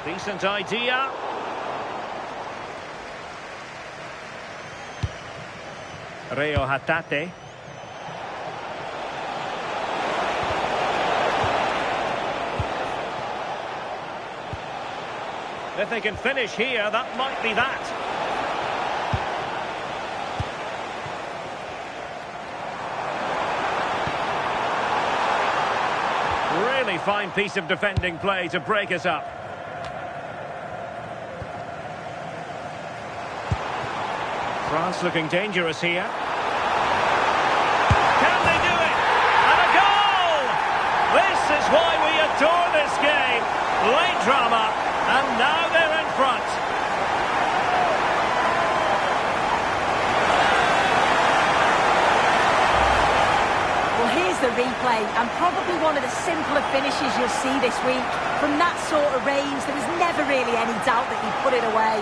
Decent idea. Reo Hatate. If they can finish here, that might be that. Really fine piece of defending play to break us up. France looking dangerous here. Can they do it? And a goal! This is why we adore this game. Late drama, and now they're in front. Well, here's the replay, and probably one of the simpler finishes you'll see this week. From that sort of range, there was never really any doubt that he put it away.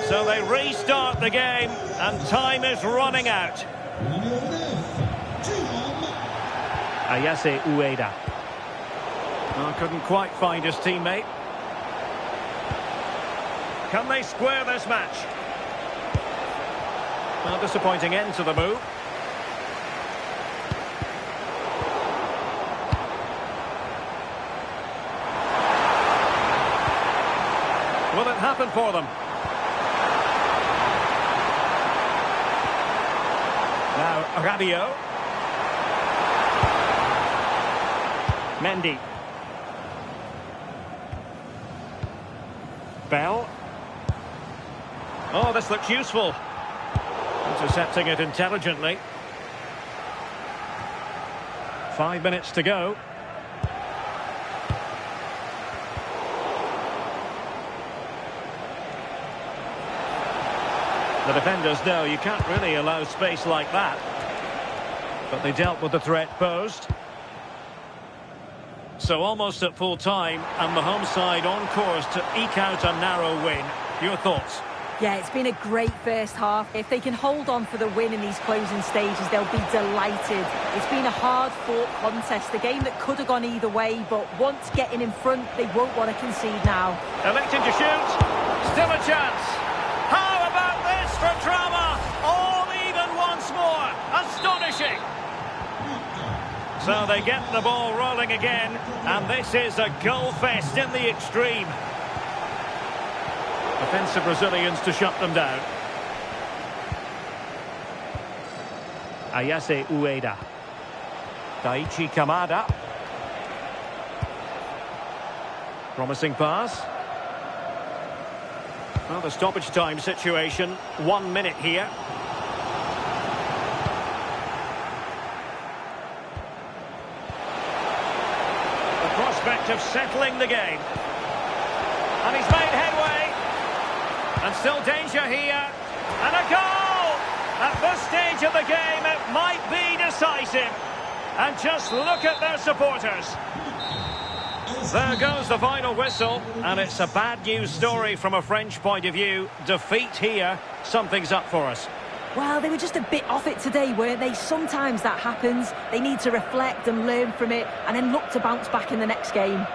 So they restart the game, and time is running out. Ayase Ueda. Oh, couldn't quite find his teammate. Can they square this match? Well, disappointing end to the move. Will it happen for them? Now, Rabiot. Mendy. Bell. Oh, this looks useful. Intercepting it intelligently. 5 minutes to go. The defenders know you can't really allow space like that. But they dealt with the threat posed. So almost at full time, and the home side on course to eke out a narrow win. Your thoughts? Yeah, it's been a great first half. If they can hold on for the win in these closing stages, they'll be delighted. It's been a hard-fought contest, a game that could have gone either way, but once getting in front, they won't want to concede now. Electing to shoot. Still a chance. How about this for drama? All even once more. Astonishing. So they get the ball rolling again, and this is a goal fest in the extreme. Defensive Brazilians to shut them down. Ayase Ueda. Daichi Kamada. Promising pass. Well, the stoppage time situation. 1 minute here. The prospect of settling the game. And he's made headway. And still danger here. And a goal! At this stage of the game, it might be decisive. And just look at their supporters. There goes the final whistle. And it's a bad news story from a French point of view. Defeat here. Something's up for us. Well, they were just a bit off it today, weren't they? Sometimes that happens. They need to reflect and learn from it, and then look to bounce back in the next game.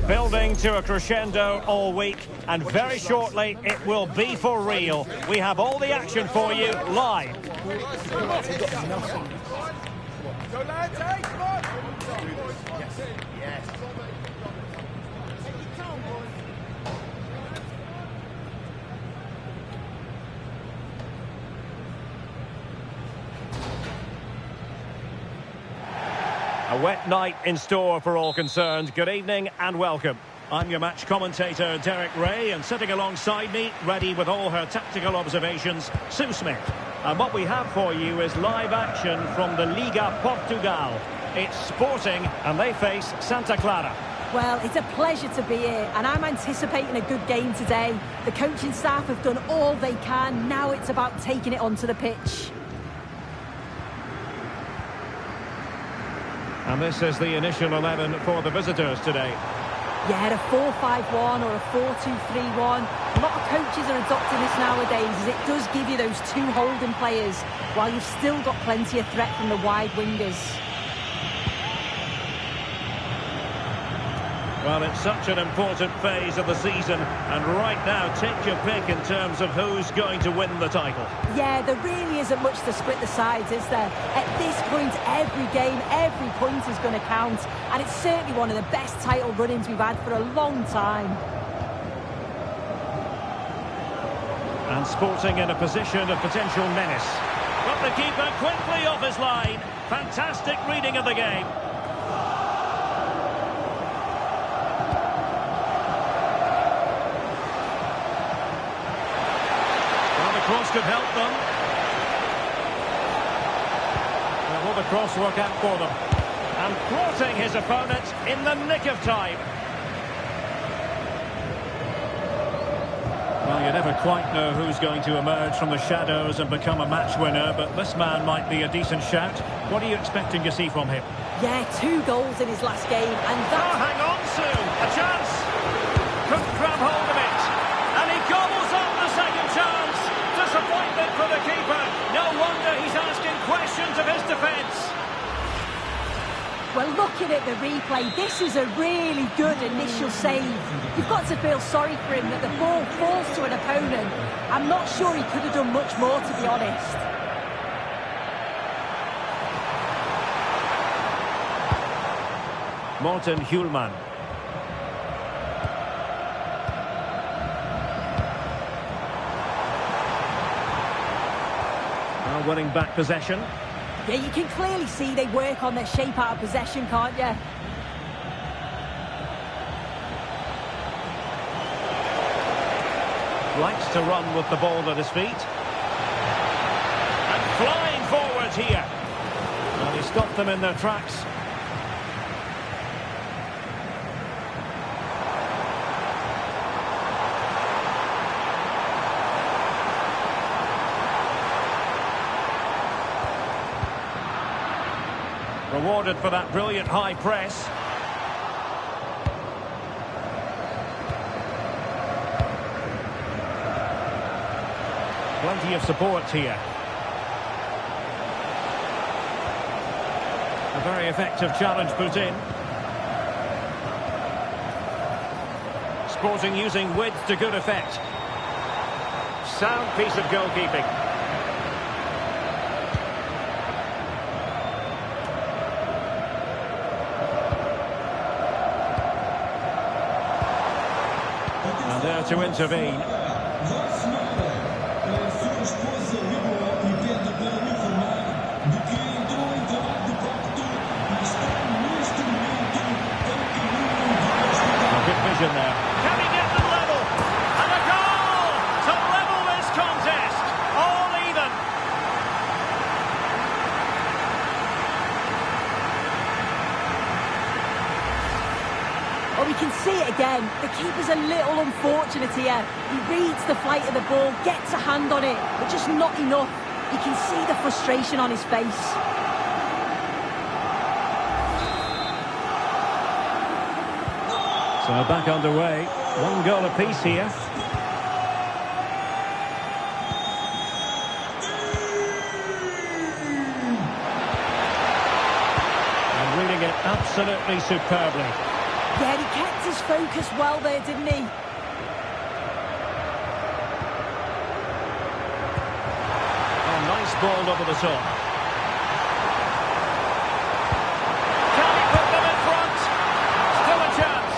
Building to a crescendo all week, and very shortly it will be for real. We have all the action for you live. A wet night in store for all concerned. Good evening and welcome. I'm your match commentator, Derek Ray, and sitting alongside me, ready with all her tactical observations, Sue Smith. And what we have for you is live action from the Liga Portugal. It's Sporting, and they face Santa Clara. Well, it's a pleasure to be here, and I'm anticipating a good game today. The coaching staff have done all they can. Now it's about taking it onto the pitch. And this is the initial 11 for the visitors today. Yeah, a 4-5-1 or a 4-2-3-1. A lot of coaches are adopting this nowadays, as it does give you those two holding players, while you've still got plenty of threat from the wide wingers. Well, it's such an important phase of the season, and right now, take your pick in terms of who's going to win the title. Yeah, there really isn't much to split the sides, is there? At this point, every game, every point is going to count, and it's certainly one of the best title run-ins we've had for a long time. And Sporting in a position of potential menace. But the keeper quickly off his line. Fantastic reading of the game. Cross could help them. Well, will the cross work out for them? And thwarting his opponent in the nick of time. Well, you never quite know who's going to emerge from the shadows and become a match winner, but this man might be a decent shout. What are you expecting to see from him? Yeah, 2 goals in his last game, and that... Oh, hang on, Sue! A chance! Couldn't grab hold of it. And he gobbles up the second chance. Disappointment for the keeper. No wonder he's asking questions of his defence. Well, looking at the replay, this is a really good initial save. You've got to feel sorry for him that the ball falls to an opponent. I'm not sure he could have done much more, to be honest. Morten Hjulman. Winning back possession. Yeah, you can clearly see they work on their shape out of possession, can't you? Likes to run with the ball at his feet. And flying forward here. And he stopped them in their tracks. Rewarded for that brilliant high press. Plenty of support here. A very effective challenge put in. Sporting using width to good effect. Sound piece of goalkeeping. There to intervene. Good vision there. Can he get them level? And a goal to level this contest. All even. Well, we can see it again. The keeper's a little unfortunate here. He reads the flight of the ball, gets a hand on it, but just not enough. You can see the frustration on his face. So back underway. 1 goal apiece here. And reading it absolutely superbly. Yeah, he kept his focus well there, didn't he? Oh, nice ball over the top. Can he put them in front? Still a chance.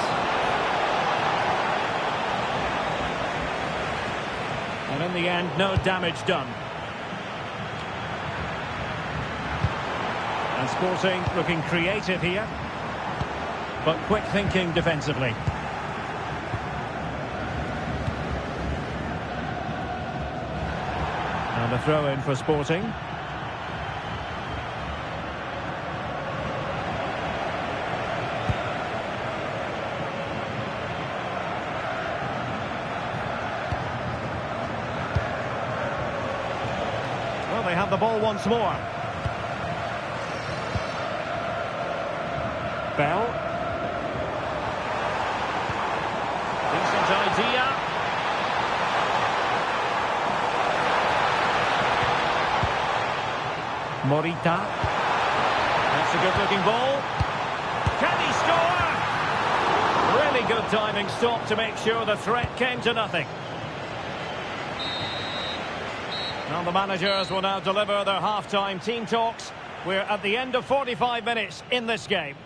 And in the end, no damage done. And Sporting looking creative here, but quick thinking defensively. And a throw in for Sporting. Well, they have the ball once more. Bell. Decent idea. Morita. That's a good-looking ball. Can he score? Really good timing stop to make sure the threat came to nothing. Now the managers will now deliver their half-time team talks. We're at the end of 45 minutes in this game.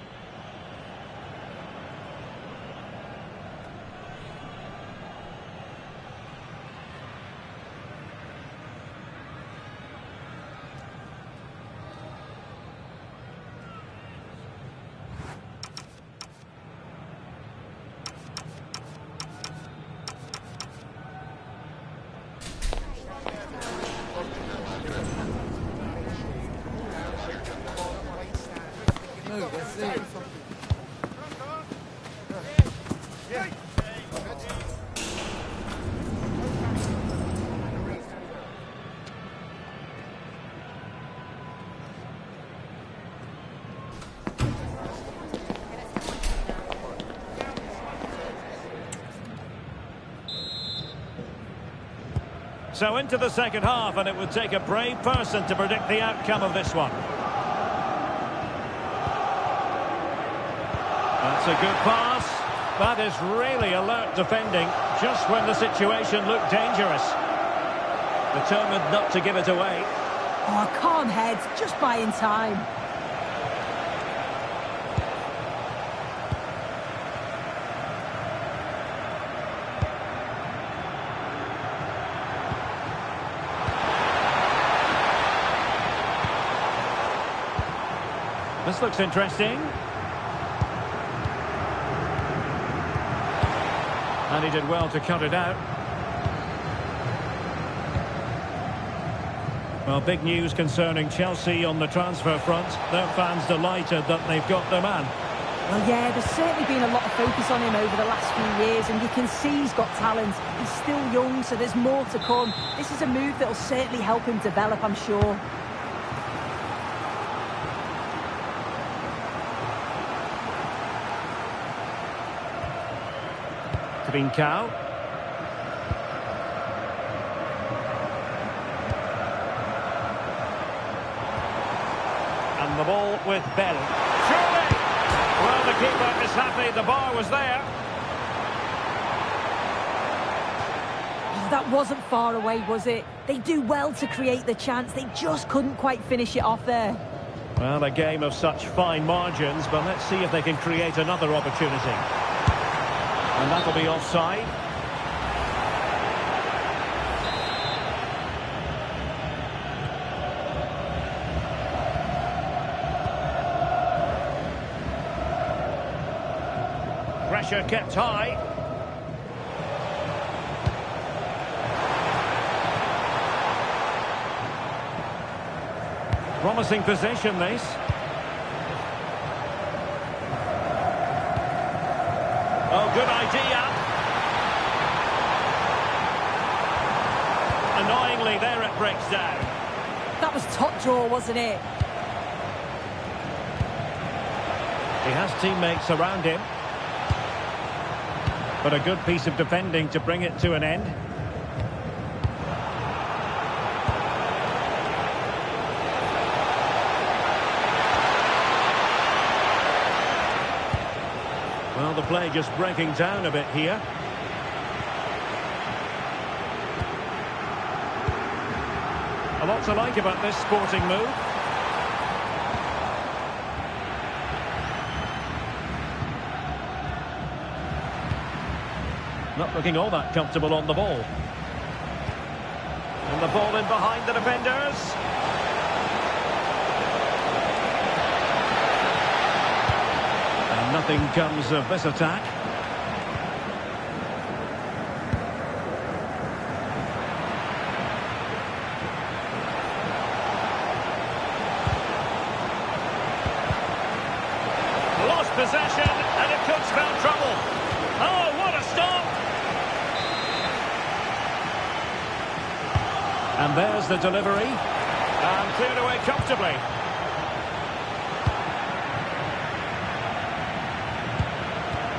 So into the second half, and it would take a brave person to predict the outcome of this one. That's a good pass. That is really alert defending, just when the situation looked dangerous. Determined not to give it away. Oh, calm heads, just buying time. This looks interesting. And he did well to cut it out. Well, big news concerning Chelsea on the transfer front. Their fans delighted that they've got their man. Well, yeah, there's certainly been a lot of focus on him over the last few years, and you can see he's got talent. He's still young, so there's more to come. This is a move that will certainly help him develop, I'm sure. Trincao. And the ball with Bell. Surely! Well, the keeper is happy the bar was there. Oh, that wasn't far away, was it? They do well to create the chance. They just couldn't quite finish it off there. Well, a game of such fine margins, but let's see if they can create another opportunity. And that'll be offside. Pressure kept high. Promising possession, this. Oh, good idea. Annoyingly, there it breaks down. That was top draw, wasn't it? He has teammates around him. But a good piece of defending to bring it to an end. Well, the play just breaking down a bit here. A lot to like about this sporting move. Not looking all that comfortable on the ball. And the ball in behind the defenders. And nothing comes of this attack. Lost possession, and it could spell trouble. Oh, what a stop! And there's the delivery. And cleared away comfortably.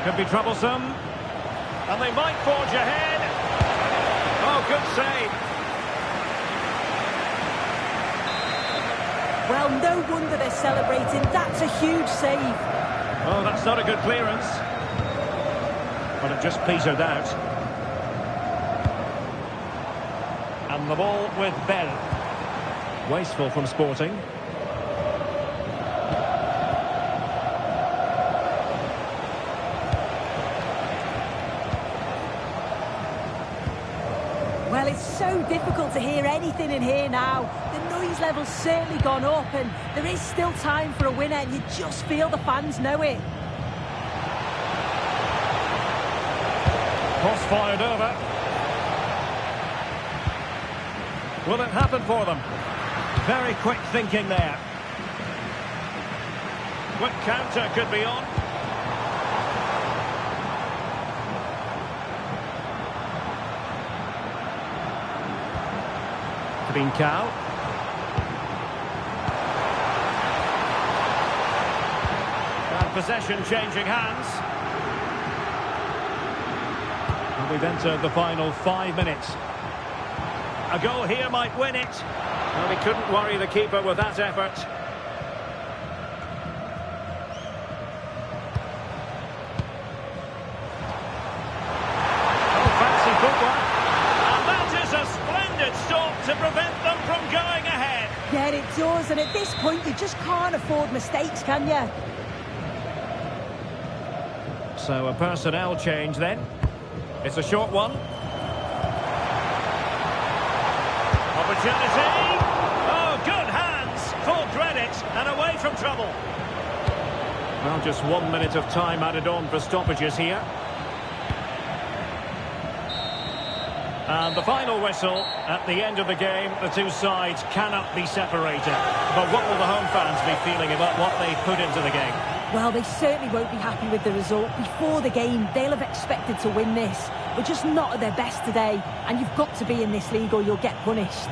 Could be troublesome. And they might forge ahead. Oh, good save. Well, no wonder they're celebrating. That's a huge save. Oh, that's not a good clearance. But it just petered out. And the ball with Bell. Wasteful from Sporting. Well, it's so difficult to hear anything in here now. The noise level's certainly gone up, and there is still time for a winner, and you just feel the fans know it. Cross fired over. Will it happen for them? Very quick thinking there. Quick counter could be on. Trincao. And possession changing hands. And we've entered the final 5 minutes. A goal here might win it. Well, he couldn't worry the keeper with that effort. Oh, fancy footwork. And that is a splendid stop to prevent them from going ahead. Yeah, it does, and at this point you just can't afford mistakes, can you? So a personnel change then. It's a short one. Opportunity. Oh, good hands. Full credit and away from trouble. Well, just 1 minute of time added on for stoppages here. And the final whistle at the end of the game. The two sides cannot be separated. But what will the home fans be feeling about what they put into the game? Well, they certainly won't be happy with the result. Before the game, they'll have expected to win this. But just not at their best today. And you've got to be in this league or you'll get punished.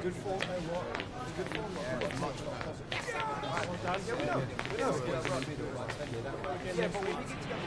Good form, good form. Yeah, but when we get together.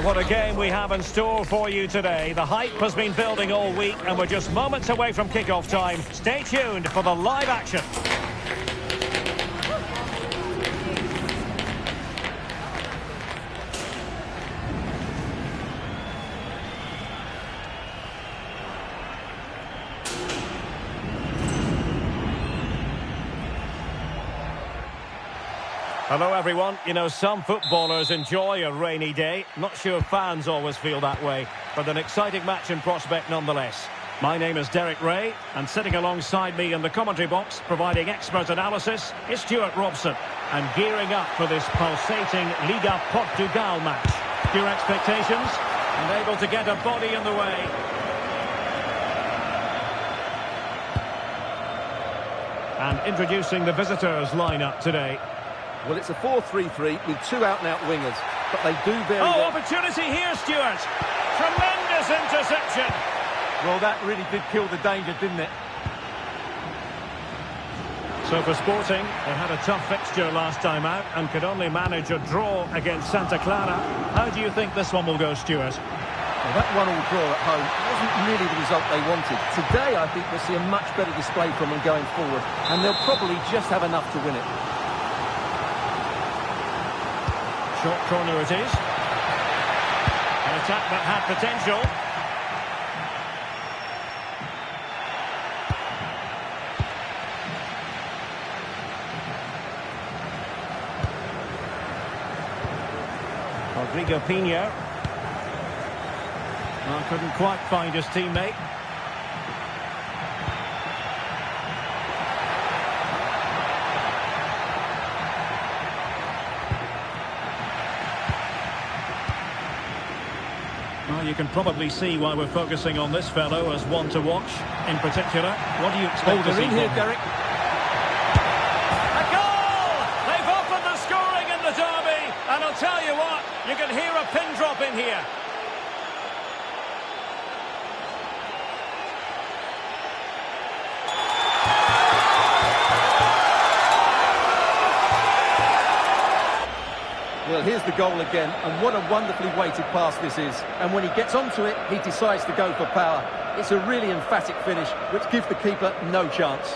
Well, what a game we have in store for you today. The hype has been building all week, and we're just moments away from kick-off time. Stay tuned for the live action. Hello everyone. You know, some footballers enjoy a rainy day. Not sure fans always feel that way, but an exciting match in prospect nonetheless. My name is Derek Ray, and sitting alongside me in the commentary box, providing expert analysis, is Stuart Robson. And gearing up for this pulsating Liga Portugal match. Your expectations? And able to get a body in the way. And introducing the visitors lineup today. Well, it's a 4-3-3 with two out-and-out wingers, but they do vary. Oh, opportunity here, Stuart. Tremendous interception. Well, that really did kill the danger, didn't it? So for Sporting, they had a tough fixture last time out and could only manage a draw against Santa Clara. How do you think this one will go, Stuart? Well, that 1-1 draw at home wasn't really the result they wanted. Today, I think we'll see a much better display from them going forward, and they'll probably just have enough to win it. Short corner it is. An attack that had potential. Rodrigo Pinho. Well, couldn't quite find his teammate. Well, you can probably see why we're focusing on this fellow as one to watch in particular. What do you expect to see here, from him? Derek. A goal! They've opened the scoring in the derby, and I'll tell you what, you can hear a pin drop in here. Well, here's the goal again, and what a wonderfully weighted pass this is. And when he gets onto it, he decides to go for power. It's a really emphatic finish, which gives the keeper no chance.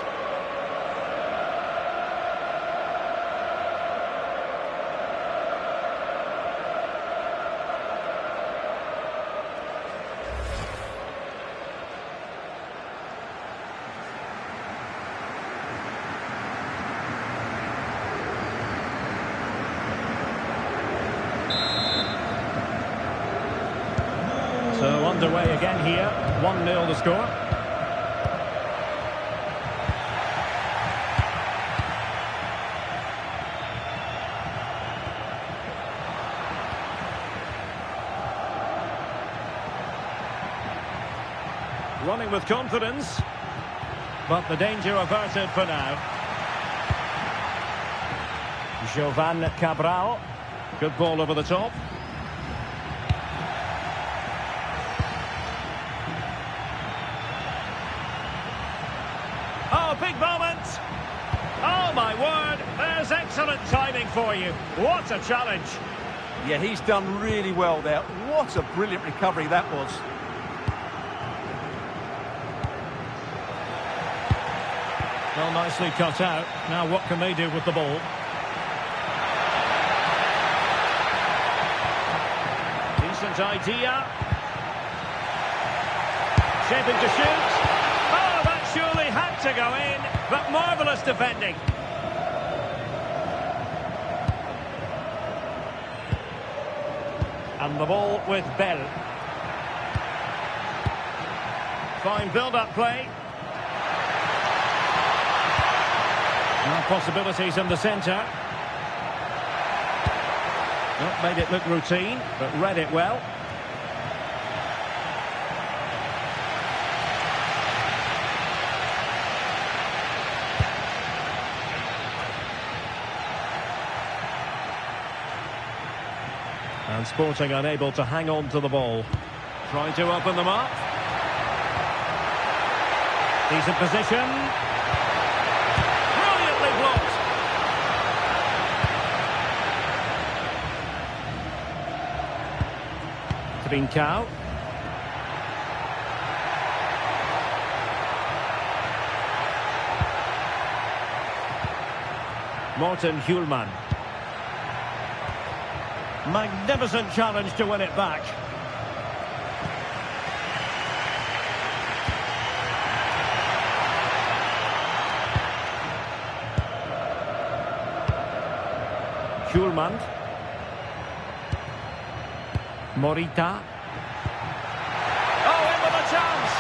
So underway again here, 1-0 the score. Running with confidence, but the danger averted for now. Jovan Cabral, good ball over the top. Oh, big moment! Oh, my word, there's excellent timing for you. What a challenge. Yeah, he's done really well there. What a brilliant recovery that was. Well, nicely cut out. Now what can they do with the ball? Decent idea. Shaping to shoot. Oh, that surely had to go in, but marvellous defending. And the ball with Bell. Fine build-up play. Now possibilities in the centre. Not made it look routine, but read it well. And Sporting unable to hang on to the ball. Trying to open them up. Decent position. Brilliantly blocked. Trincao. Morten Hjulman. Magnificent challenge to win it back. Hjulman. Morita. Oh, in with a chance.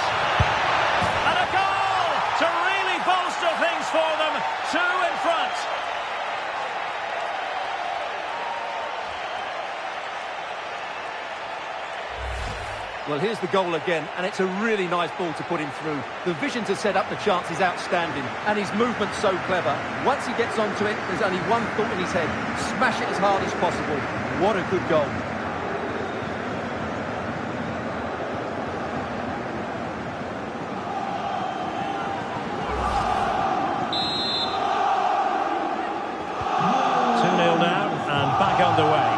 And a goal to really bolster things for them. 2 in front. Well, here's the goal again, and it's a really nice ball to put him through. The vision to set up the chance is outstanding, and his movement's so clever. Once he gets onto it, there's only one thought in his head: smash it as hard as possible. What a good goal. Now, and back underway.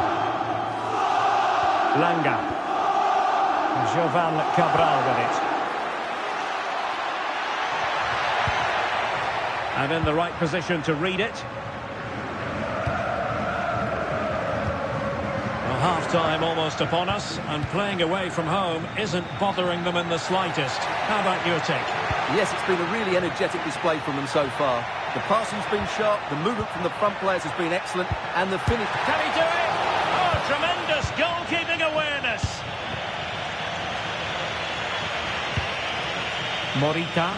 Langa. Jovan Cabral with it. And in the right position to read it. Well, half-time almost upon us, and playing away from home isn't bothering them in the slightest. How about your take? Yes, it's been a really energetic display from them so far. The passing's been sharp, the movement from the front players has been excellent, and the finish... Can he do it? Oh, tremendous goalkeeping awareness. Morita.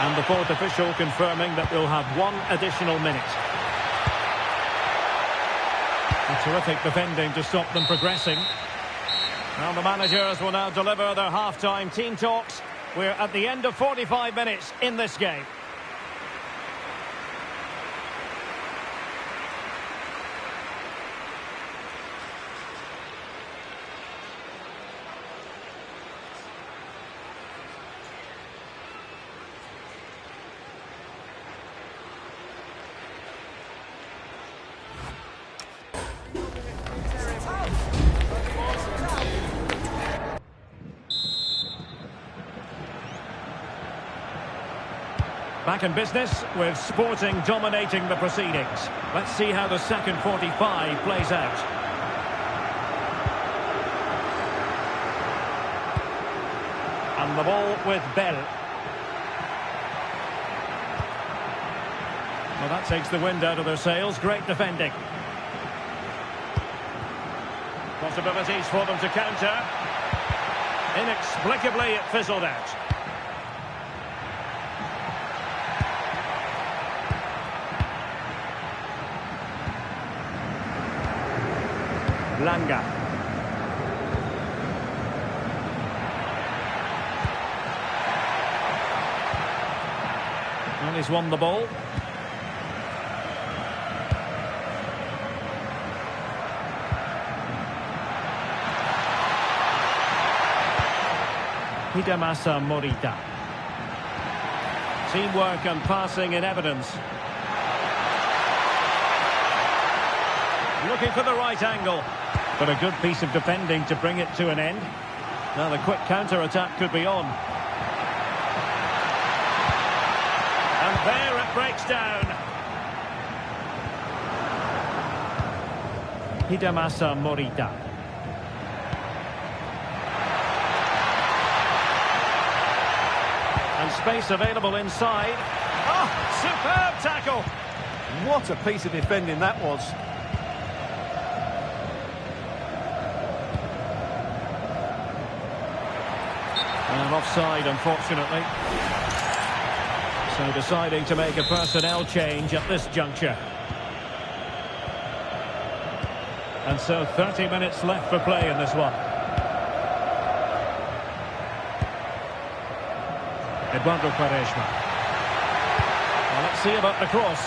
And the fourth official confirming that we'll have 1 additional minute. A terrific defending to stop them progressing. Well, the managers will now deliver their half-time team talks. We're at the end of 45 minutes in this game. Back in business with Sporting dominating the proceedings. Let's see how the second 45 plays out. And the ball with Bell. Well, that takes the wind out of their sails. Great defending. Possibilities for them to counter. Inexplicably, it fizzled out. Langa. And he's won the ball. Hidemasa Morita. Teamwork and passing in evidence. Looking for the right angle. But a good piece of defending to bring it to an end. Now the quick counter-attack could be on. And there it breaks down. Hidemasa Morita. And space available inside. Oh, superb tackle. What a piece of defending that was. And offside, unfortunately. So deciding to make a personnel change at this juncture. And so 30 minutes left for play in this one. Eduardo Quaresma. Well, let's see about the cross.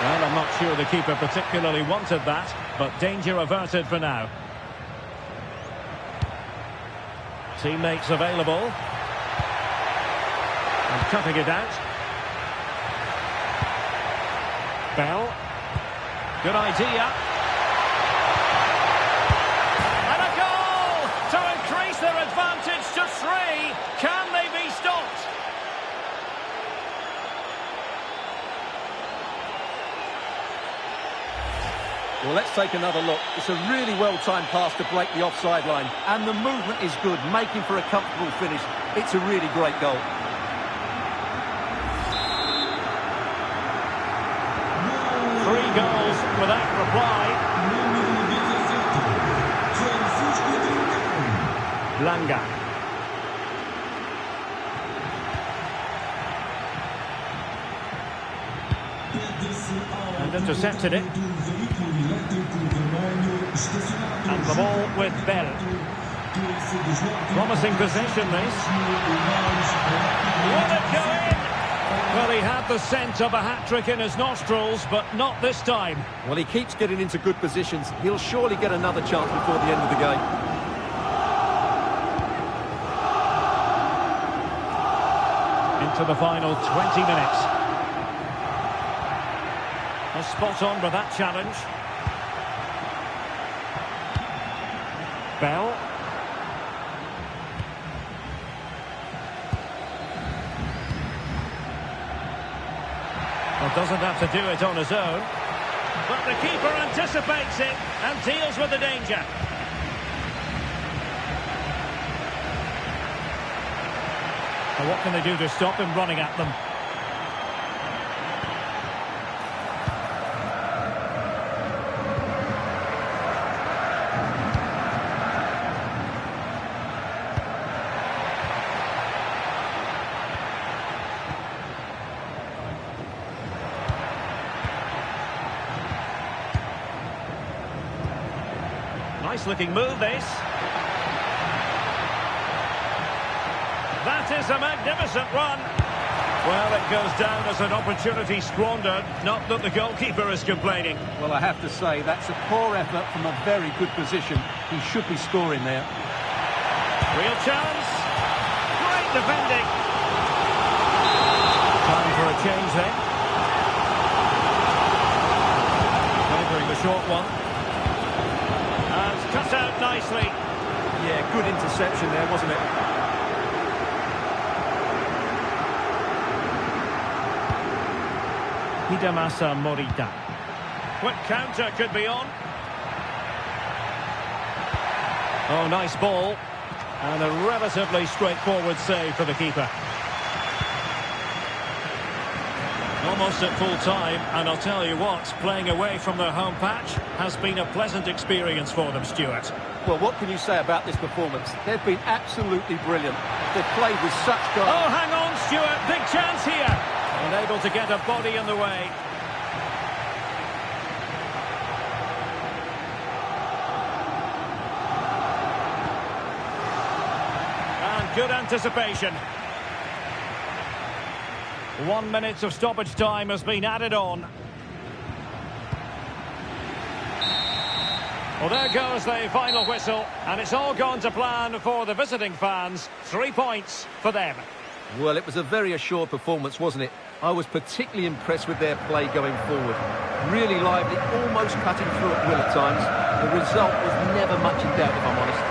Well, I'm not sure the keeper particularly wanted that, but danger averted for now. Teammates available. And cutting it out. Bell. Good idea. And a goal to increase their advantage to 3. Can they be stopped? Well, let's take another look. It's a really well-timed pass to break the offside line. And the movement is good, making for a comfortable finish. It's a really great goal. Three goals without reply. Langa. And intercepted it. And the ball with Bell. Promising possession, this. Will it go in? Well, he had the scent of a hat-trick in his nostrils, but not this time. Well, he keeps getting into good positions. He'll surely get another chance before the end of the game. Into the final 20 minutes. Spot on with that challenge. Bell. Well, doesn't have to do it on his own. But the keeper anticipates it and deals with the danger. Well, what can they do to stop him running at them? Nice looking move, this. That is a magnificent run. Well, it goes down as an opportunity squandered. Not that the goalkeeper is complaining. Well, I have to say, that's a poor effort from a very good position. He should be scoring there. Real chance. Great defending. Time for a change then. Delivering the short one. Cut out nicely. Yeah, good interception there, wasn't it? Hidemasa Morita. Quick counter could be on. Oh, nice ball. And a relatively straightforward save for the keeper. Almost at full time, and I'll tell you what, playing away from their home patch has been a pleasant experience for them, Stuart. Well, what can you say about this performance? They've been absolutely brilliant. They've played with such guile. Oh, hang on, Stuart, big chance here. Unable to get a body in the way. And good anticipation. 1 minute of stoppage time has been added on. Well, there goes the final whistle, and it's all gone to plan for the visiting fans. 3 points for them. Well, it was a very assured performance, wasn't it? I was particularly impressed with their play going forward. Really lively, almost cutting through at will at times. The result was never much in doubt, if I'm honest.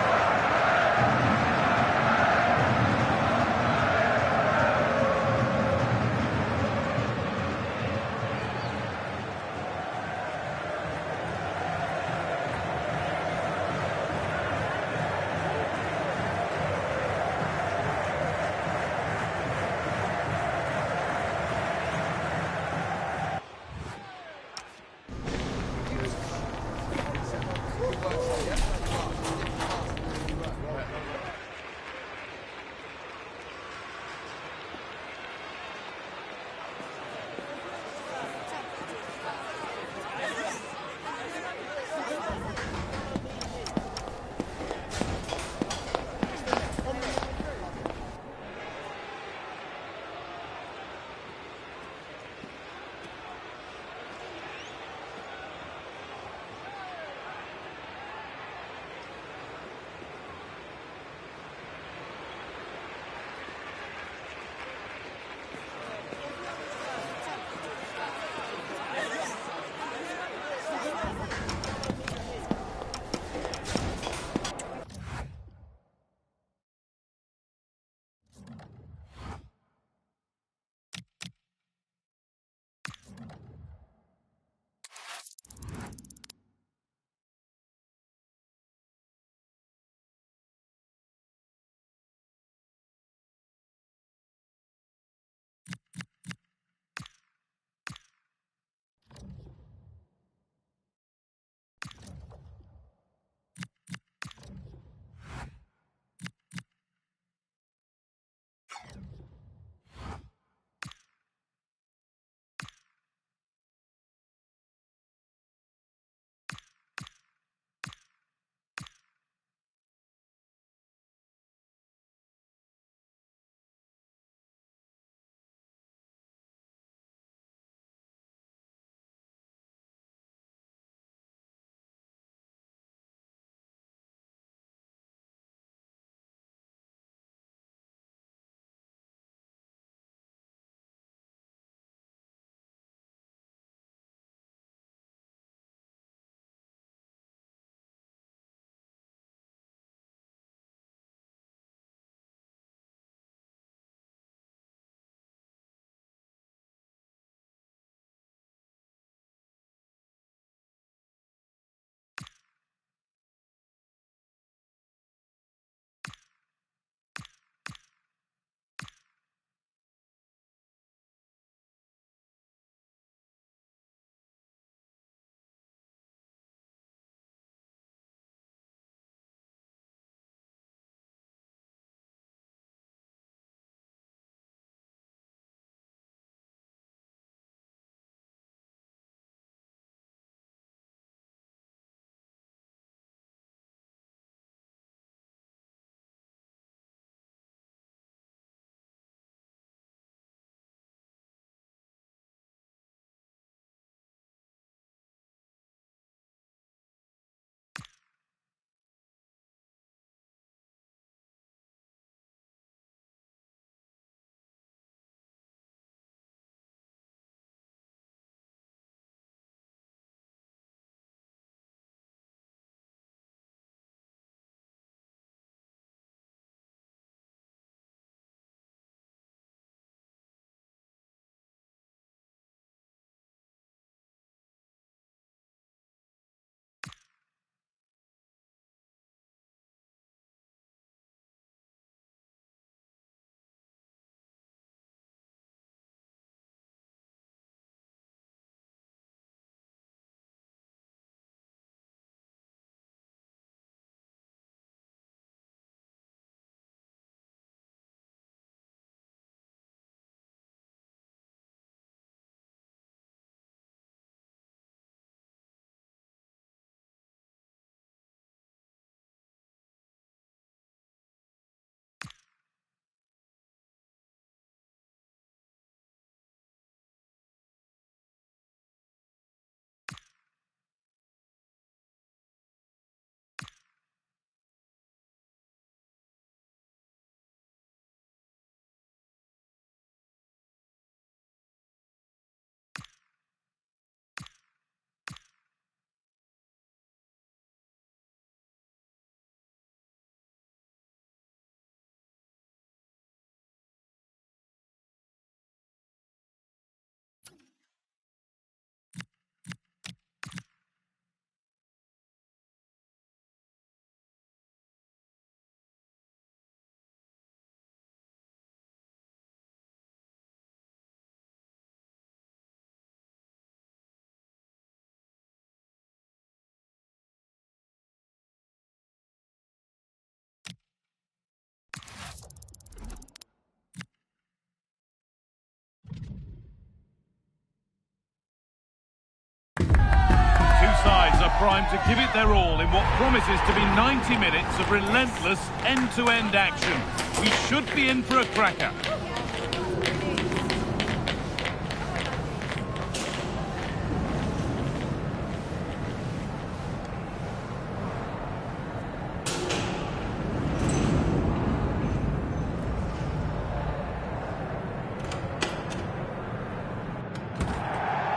primed to give it their all in what promises to be 90 minutes of relentless end-to-end action. We should be in for a cracker.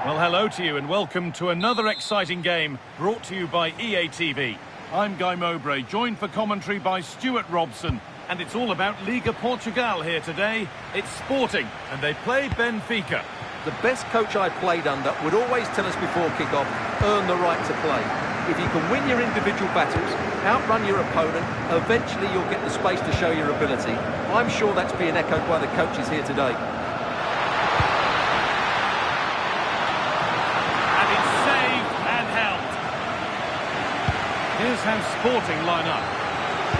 Well, hello to you and welcome to another exciting game brought to you by EA TV. I'm Guy Mowbray, joined for commentary by Stuart Robson. And it's all about Liga Portugal here today. It's Sporting, and they play Benfica. The best coach I played under would always tell us before kick-off, earn the right to play. If you can win your individual battles, outrun your opponent, eventually you'll get the space to show your ability. I'm sure that's being echoed by the coaches here today. Here's how Sporting line up.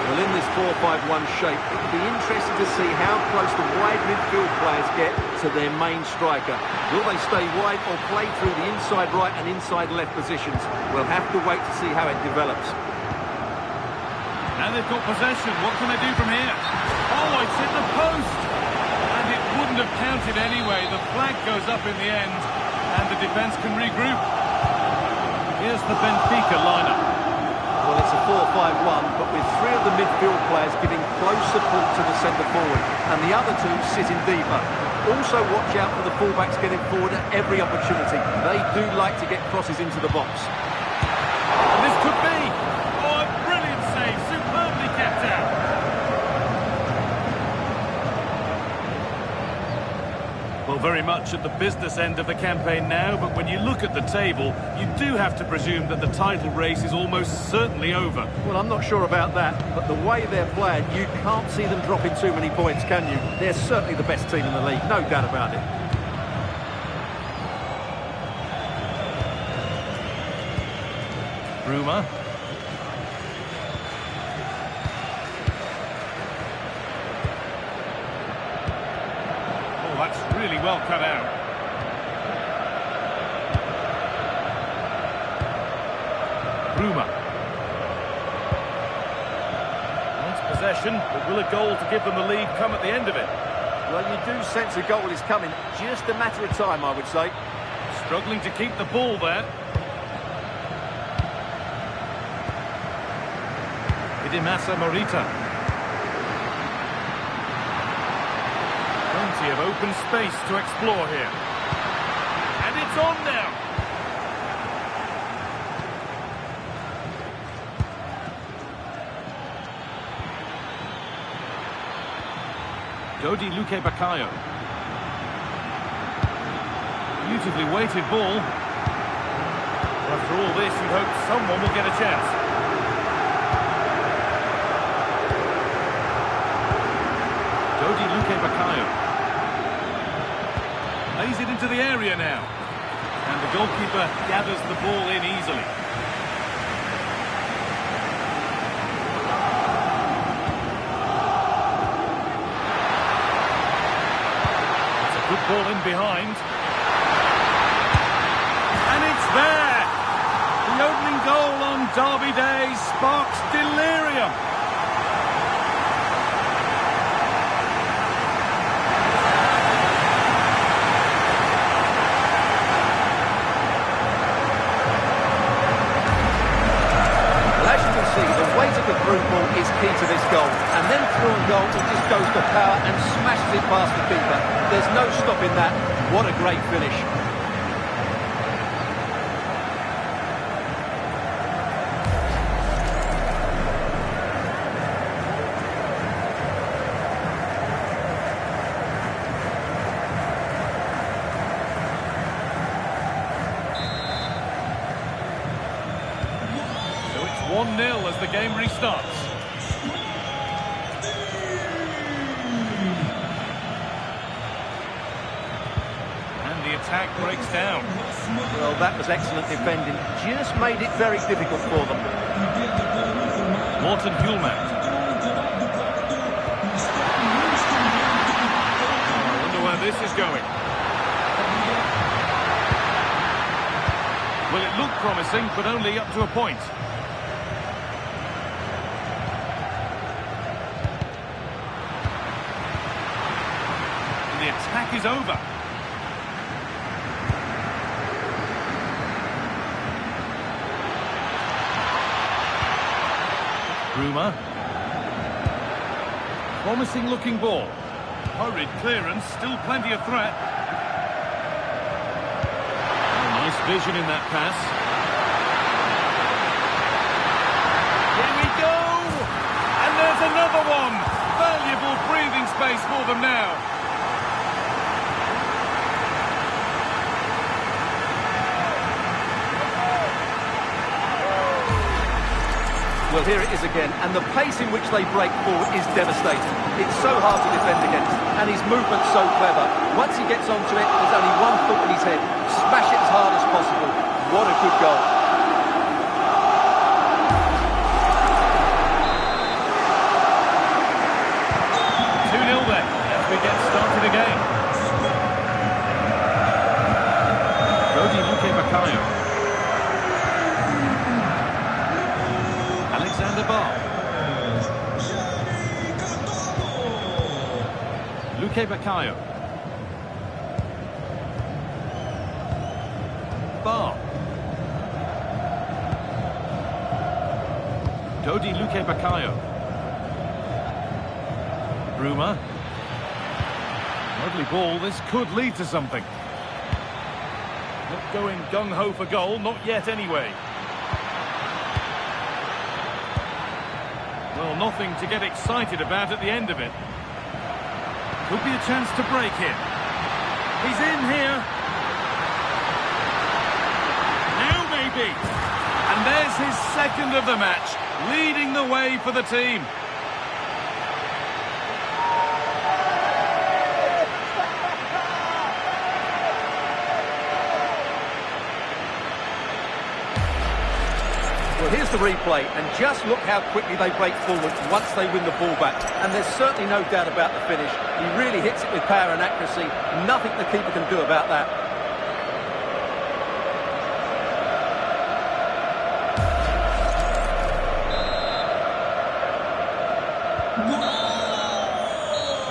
Well, in this 4-5-1 shape, it will be interesting to see how close the wide midfield players get to their main striker. Will they stay wide or play through the inside right and inside left positions? We'll have to wait to see how it develops. And they've got possession. What can they do from here? Oh, it's hit the post! And it wouldn't have counted anyway. The flag goes up in the end, and the defence can regroup. Here's the Benfica lineup. Well, it's a 4-5-1, but with three of the midfield players giving close support to the centre-forward, and the other two sitting deeper. Also watch out for the fullbacks getting forward at every opportunity. They do like to get crosses into the box. And this could be! Oh, a brilliant save, superbly kept out. Well, very much at the business end of the campaign now, but when you look at the table, you do have to presume that the title race is almost certainly over. Well, I'm not sure about that, but the way they're playing, you can't see them dropping too many points, can you? They're certainly the best team in the league, no doubt about it. Bruma. That's really well cut out. Bruma. Wants possession, but will a goal to give them the lead come at the end of it? Well, you do sense a goal is coming. Just a matter of time, I would say. Struggling to keep the ball there. Idimasa Morita. Plenty of open space to explore here. And it's on now. Dodi Luque Baccaio. Beautifully weighted ball. After all this, you'd hope someone will get a chance. Dodi Luque Baccaio. Lays it into the area now. And the goalkeeper gathers the ball in easily. It's a good ball in behind. And it's there! The opening goal on Derby Day sparks delirium. The through ball is key to this goal, and then through on goal it just goes to power and smashes it past the keeper. There's no stopping that. What a great finish. So it's 1-0 as the game restarts. Attack breaks down. Well, that was excellent defending. Just made it very difficult for them. Morten Hjulmand. I wonder where this is going. Well, it looked promising, but only up to a point. And the attack is over. Bruma. Promising looking ball. Hurried clearance, still plenty of threat. Nice vision in that pass. Here we go! And there's another one! Valuable breathing space for them now. Well, here it is again, and the pace in which they break forward is devastating. It's so hard to defend against, and his movement's so clever. Once he gets onto it, there's only one thought in his head. Smash it as hard as possible. What a good goal. 2-0 then, as we get started again. Luca Bellori. Luca Bellori. Bar. Dodi Luca Bellori. Bruma. Lovely ball, this could lead to something. Not going gung-ho for goal, not yet anyway. Well, nothing to get excited about at the end of it. Could be a chance to break here. He's in here. Now maybe. And there's his second of the match, leading the way for the team. Well, here's the replay, and just look how quickly they break forward once they win the ball back. And there's certainly no doubt about the finish. He really hits it with power and accuracy. Nothing the keeper can do about that.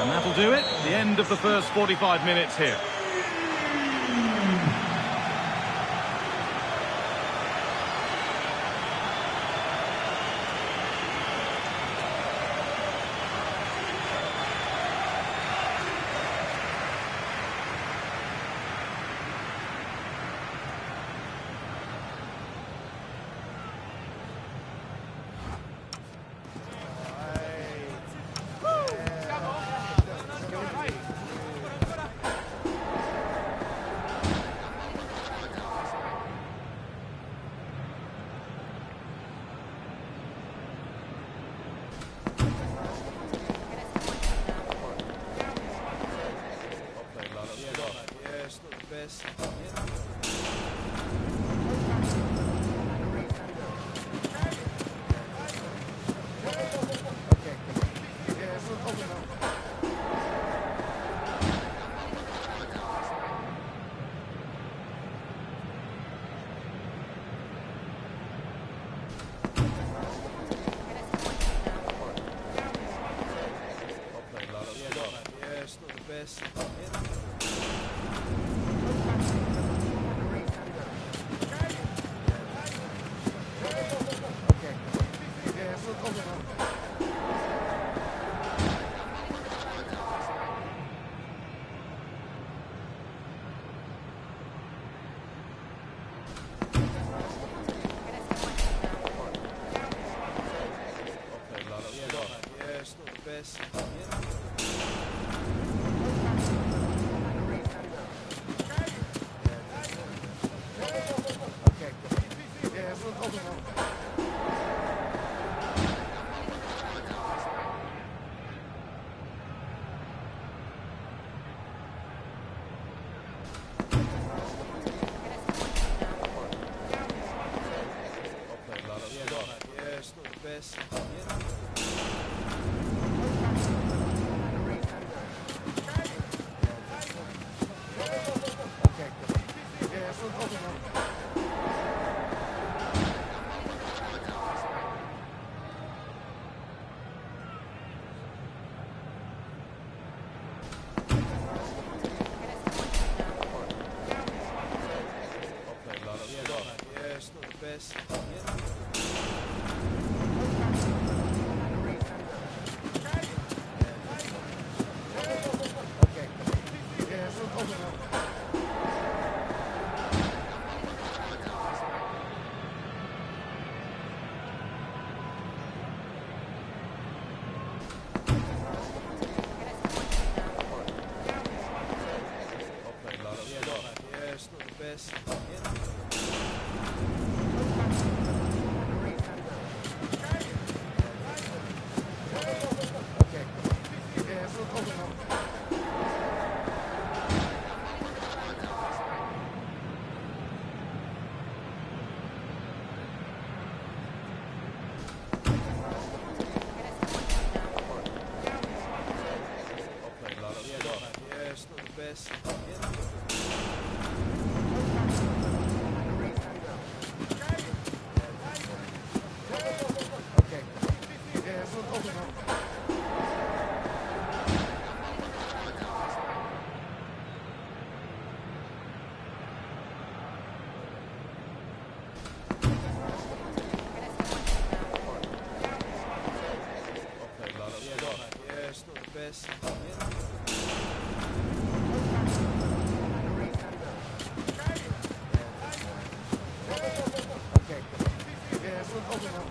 And that'll do it. The end of the first 45 minutes here. best. Okay. Yeah, it's open up. Yeah, it's not the best. Okay. Yeah, it's open up. Yeah, it's not the best. Okay. Yeah, it's open up.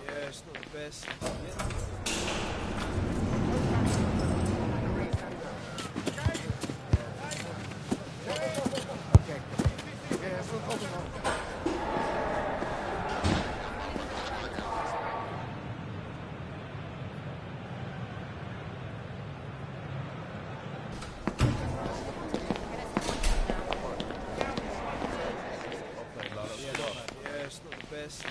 Yeah, it's not the best. Okay. Yeah, it's open up. Yeah, it's not the best.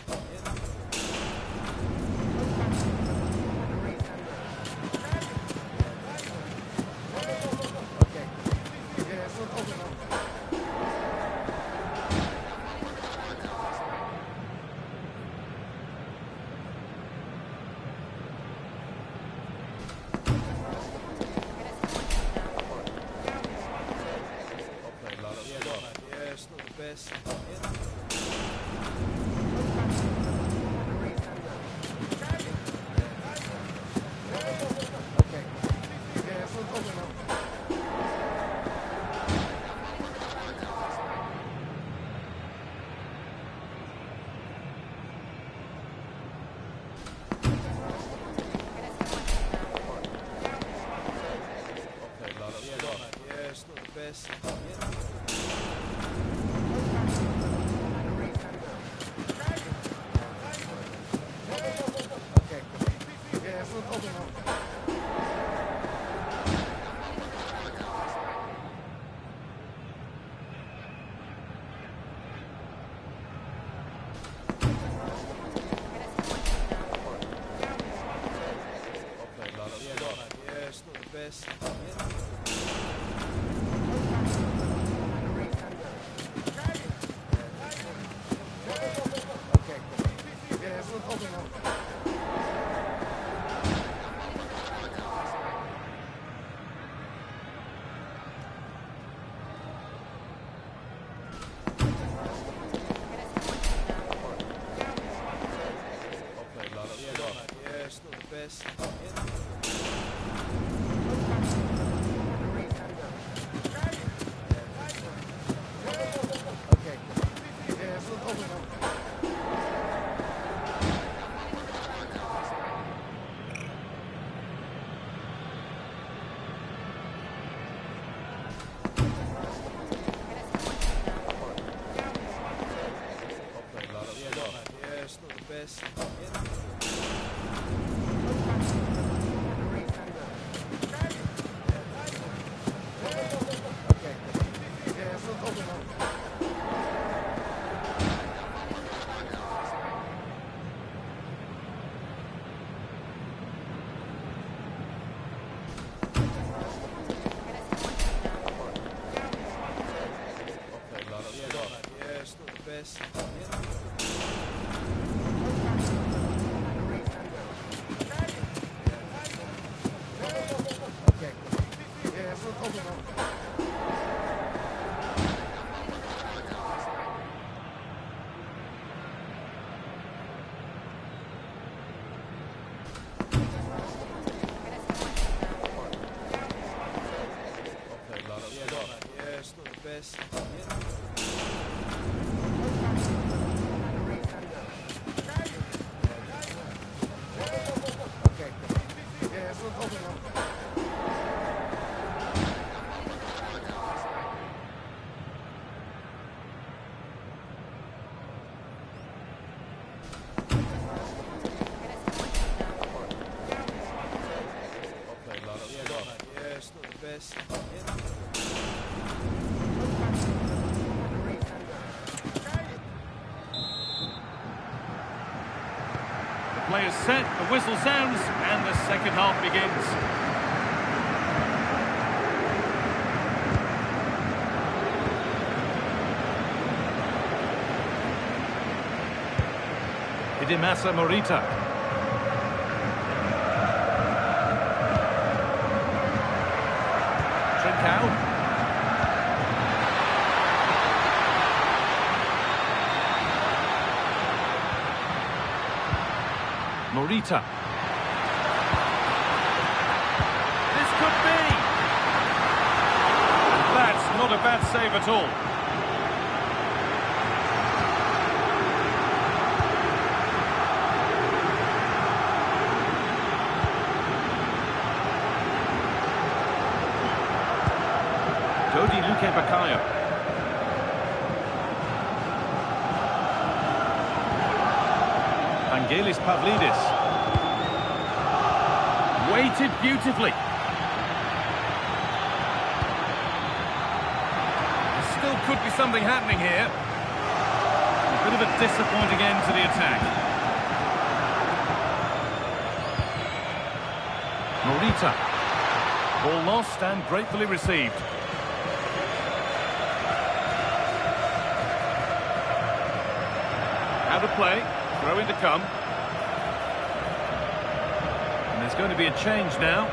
Okay. Yeah, it's open up. Yeah, it's not the best. Okay. Yeah, it's open up. Yeah, it's not the best. Okay. Yeah, it's open up. Yeah, it's not the best. Okay. Yeah, it's open up. best. Yes, not the best. The players set, the whistle sounds, and the second half begins. Hidemasa Morita. Trincao. Morita. This could be. That's not a bad save at all. Luca Bellori. Vangelis Pavlidis. Weighted beautifully. There still could be something happening here. A bit of a disappointing end to the attack. Morita. Ball lost and gratefully received. Out of play, throw in to come. And there's going to be a change now.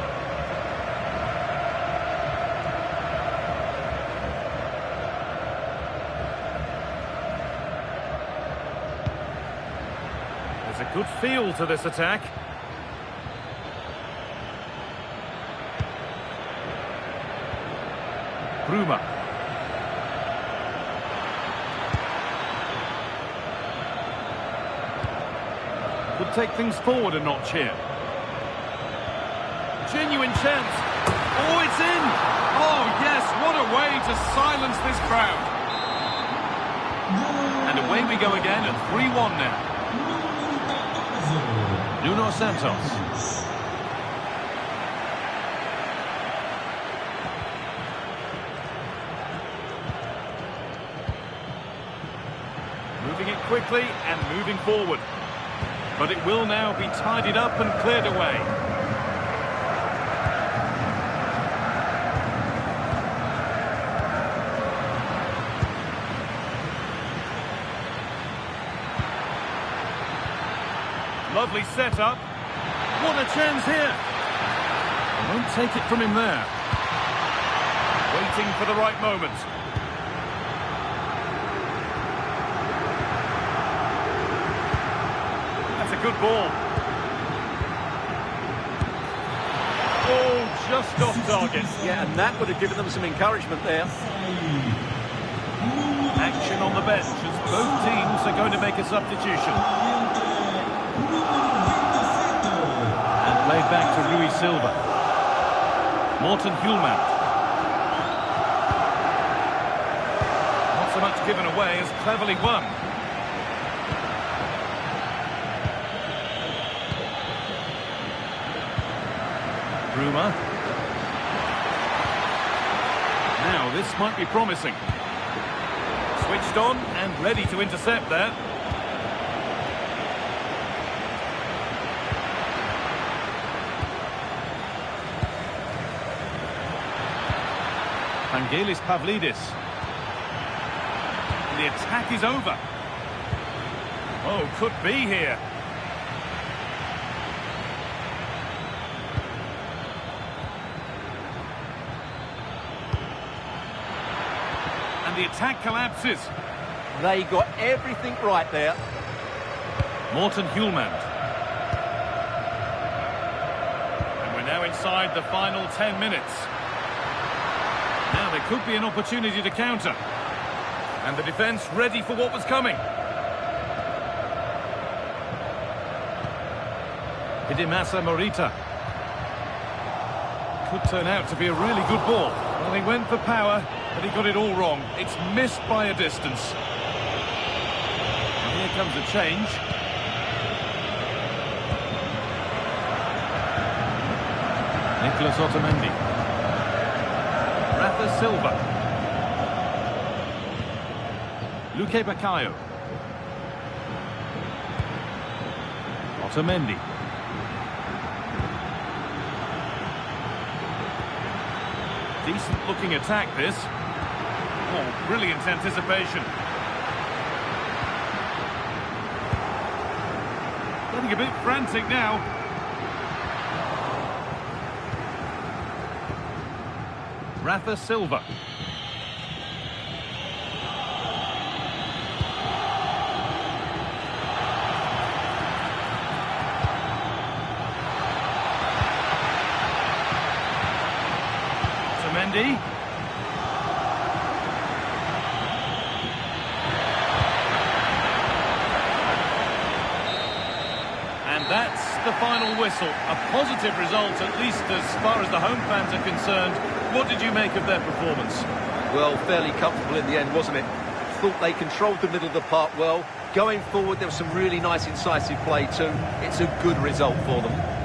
There's a good feel to this attack. Bruma. Could take things forward a notch here. Genuine chance. Oh, it's in! Oh, yes, what a way to silence this crowd. And away we go again at 3-1 now. Nuno Santos. Moving it quickly and moving forward. But it will now be tidied up and cleared away. Lovely setup. What a chance here. Won't take it from him there. Waiting for the right moment. That's a good ball. Oh, just off target. Yeah, and that would have given them some encouragement there. Action on the bench as both teams are going to make a substitution. And played back to Rui Silva. Morten Hjulmand. Not so much given away as cleverly won. Bruma. Now this might be promising. Switched on and ready to intercept there. Vangelis Pavlidis. The attack is over. Oh, could be here. The attack collapses. They got everything right there. Morten Hjulmand. And we're now inside the final 10 minutes. Now they're could be an opportunity to counter. And the defence ready for what was coming. Hidemasa Morita. Could turn out to be a really good ball. Well, he went for power, but he got it all wrong. It's missed by a distance. And here comes a change. Nicolas Otamendi. Rafa Silva. Luque Baccaio. Otamendi. Decent looking attack this. Oh, brilliant anticipation. Getting a bit frantic now. Rafa Silva. Otamendi. And that's the final whistle. A positive result, at least as far as the home fans are concerned. What did you make of their performance? Well, fairly comfortable in the end, wasn't it? Thought they controlled the middle of the park well. Going forward, there was some really nice incisive play too. It's a good result for them.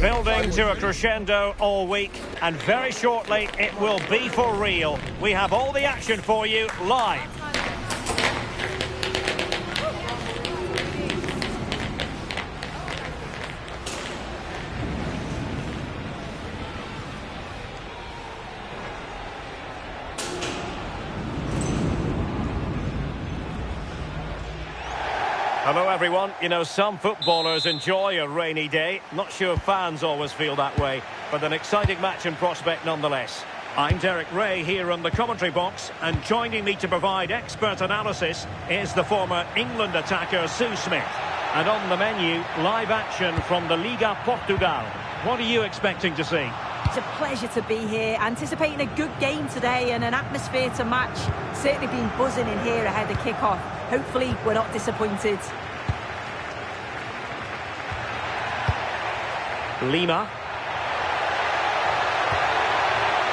Building to a crescendo all week, and very shortly it will be for real. We have all the action for you live. Hello everyone. You know, some footballers enjoy a rainy day. Not sure fans always feel that way, but an exciting match in prospect nonetheless. I'm Derek Ray here on the commentary box, and joining me to provide expert analysis is the former England attacker Sue Smith. And on the menu, live action from the Liga Portugal. What are you expecting to see? It's a pleasure to be here, anticipating a good game today and an atmosphere to match. Certainly been buzzing in here ahead of kick-off. Hopefully we're not disappointed. Lima.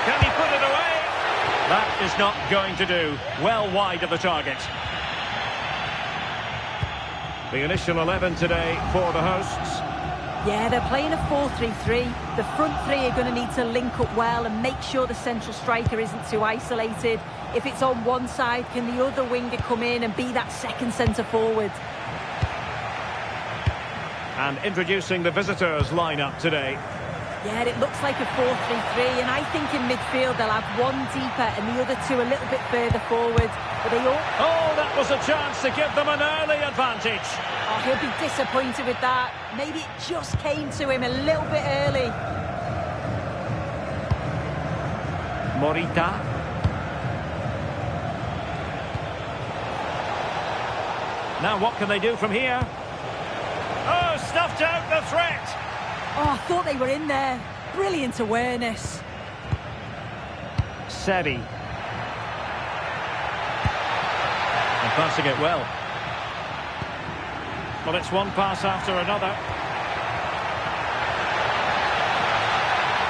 Can he put it away? That is not going to do. Well wide of the target. The initial 11 today for the hosts. Yeah, they're playing a 4-3-3. The front three are going to need to link up well and make sure the central striker isn't too isolated. If it's on one side, can the other winger come in and be that second centre-forward? And introducing the visitors' lineup today. Yeah, it looks like a 4-3-3, and I think in midfield they'll have one deeper and the other two a little bit further forward. But they all... Oh, that was a chance to give them an early advantage. Oh, he'll be disappointed with that. Maybe it just came to him a little bit early. Morita. Now what can they do from here? Oh, stuffed out the threat. Oh, I thought they were in there. Brilliant awareness. Sedi. And passing it well. Well, it's one pass after another.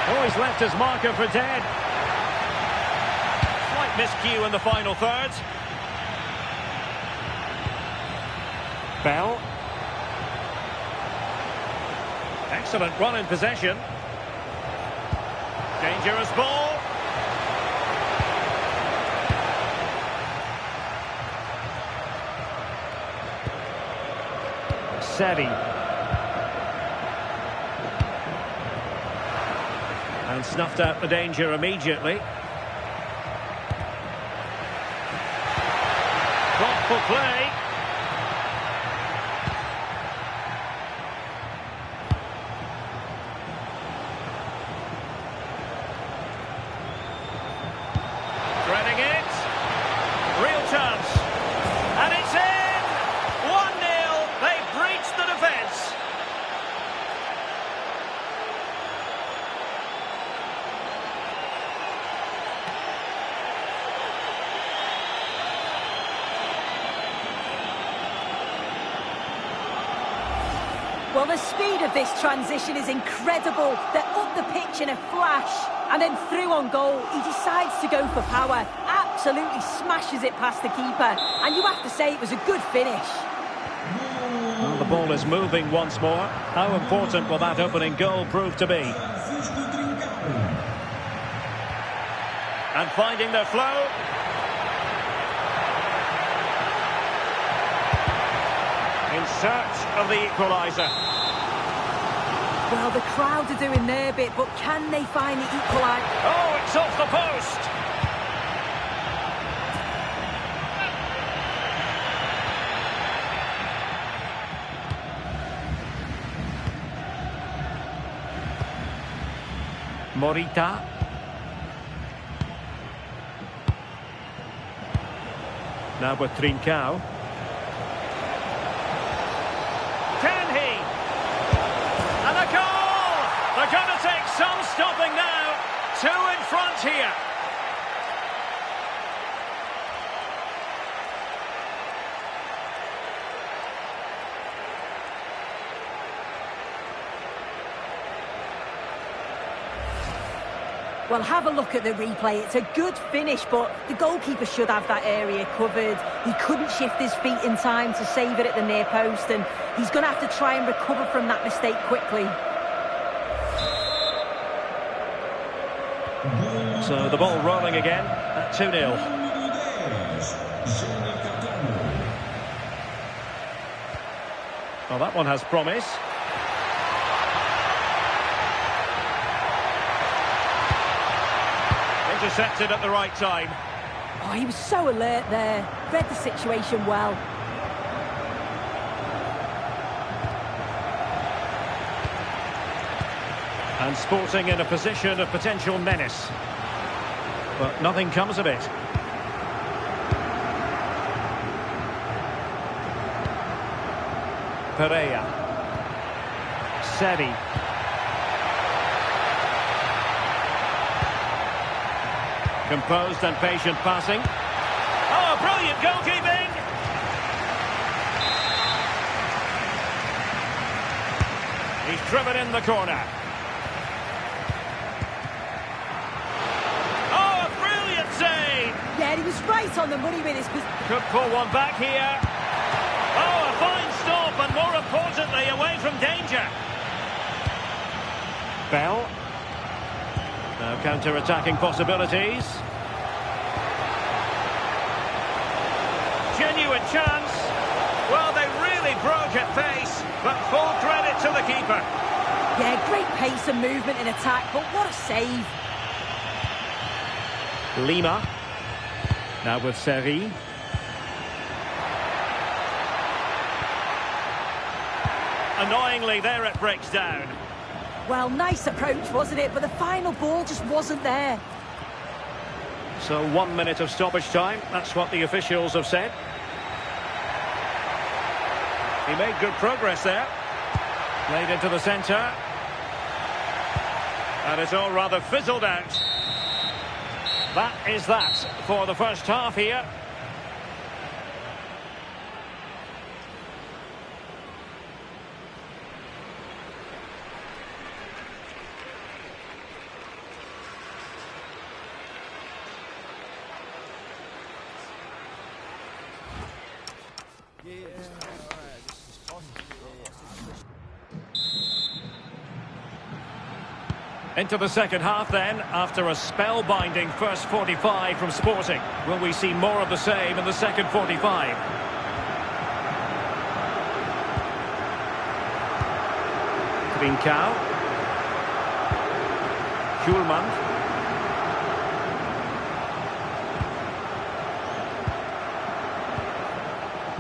Oh, he's left his marker for dead. Slight miscue in the final third. Bell. Excellent run in possession. Dangerous ball. Sedi. And snuffed out the danger immediately. Thoughtful play. Threading it. Real chance. And it's in! 1-0. They've breached the defence. Well, the speed of this transition is incredible. They're up the pitch in a flash. And then through on goal, he decides to go for power. Absolutely smashes it past the keeper. And you have to say it was a good finish. Well, the ball is moving once more. How important will that opening goal prove to be? And finding their flow. In search of the equaliser. Well, the crowd are doing their bit, but can they find the equaliser? Oh, it's off the post! Morita. Now with Trincao. Can he? And a goal! They're going to take some stopping now. 2 in front here. Well, have a look at the replay. It's a good finish, but the goalkeeper should have that area covered. He couldn't shift his feet in time to save it at the near post, and he's going to have to try and recover from that mistake quickly. So the ball rolling again at 2-0. Well, that one has promise. Intercepted at the right time. Oh, he was so alert there. Read the situation well. And Sporting in a position of potential menace. But nothing comes of it. Pereira. Seri. Composed and patient passing. Oh, brilliant goalkeeping! He's driven in the corner. Oh, a brilliant save! Yeah, he was right on the money with his... Could pull one back here. Oh, a fine stop, and more importantly, away from danger. Bell. Now counter-attacking possibilities. Genuine chance. Well, they really broke at pace, but full credit to the keeper. Yeah, great pace and movement in attack, but what a save. Lima. Now with Seri. Annoyingly, there it breaks down. Well, nice approach, wasn't it? But the final ball just wasn't there. So 1 minute of stoppage time. That's what the officials have said. He made good progress there. Played into the centre. And it's all rather fizzled out. That is that for the first half here. Into the second half then, after a spellbinding first 45 from Sporting. Will we see more of the same in the second 45? Trincao. Schulman.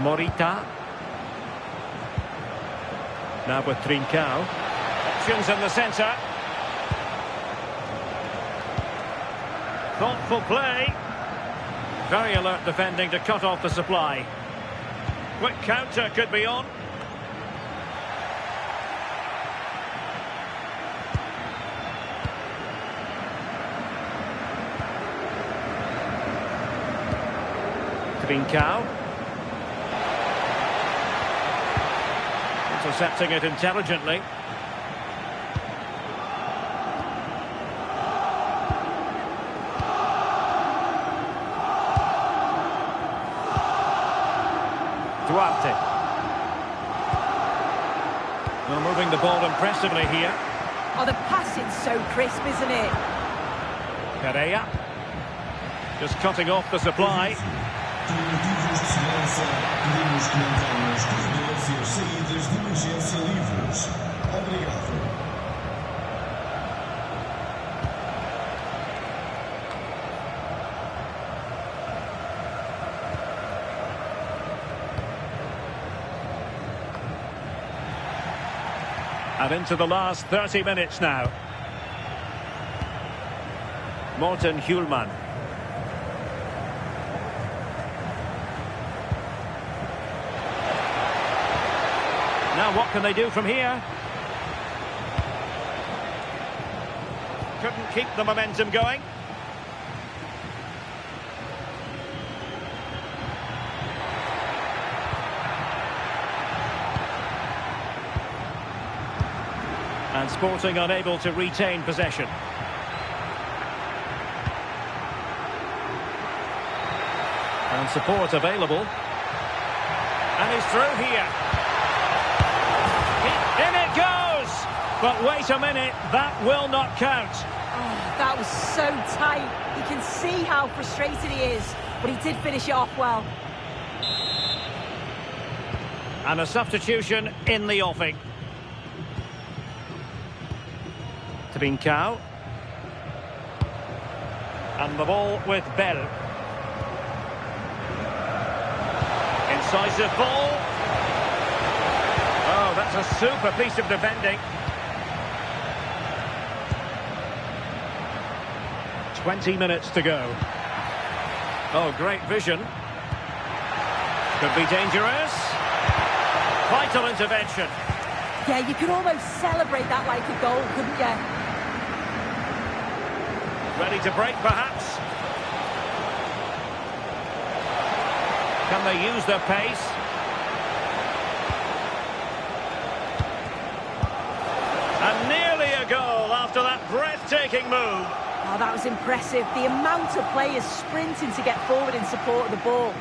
Morita. Now with Trincao. Options in the centre. Thoughtful play. Very alert defending to cut off the supply. Quick counter could be on. Trincao. Intercepting it intelligently. Duarte. Well, moving the ball impressively here. Oh, the passing's so crisp, isn't it? Pereira. Just cutting off the supply. And into the last 30 minutes now. Morten Hjulman. Now what can they do from here? Couldn't keep the momentum going. And Sporting unable to retain possession. And support available. And he's through here. In it goes! But wait a minute, that will not count. Oh, that was so tight. You can see how frustrated he is, but he did finish it off well. And a substitution in the offing. Trincao. And the ball with Bell. Incisive ball. Oh, that's a super piece of defending. 20 minutes to go. Oh, great vision. Could be dangerous. Vital intervention. Yeah, you could almost celebrate that like a goal, couldn't you? Ready to break, perhaps. Can they use their pace? And nearly a goal after that breathtaking move. Oh, that was impressive. The amount of players sprinting to get forward in support of the ball.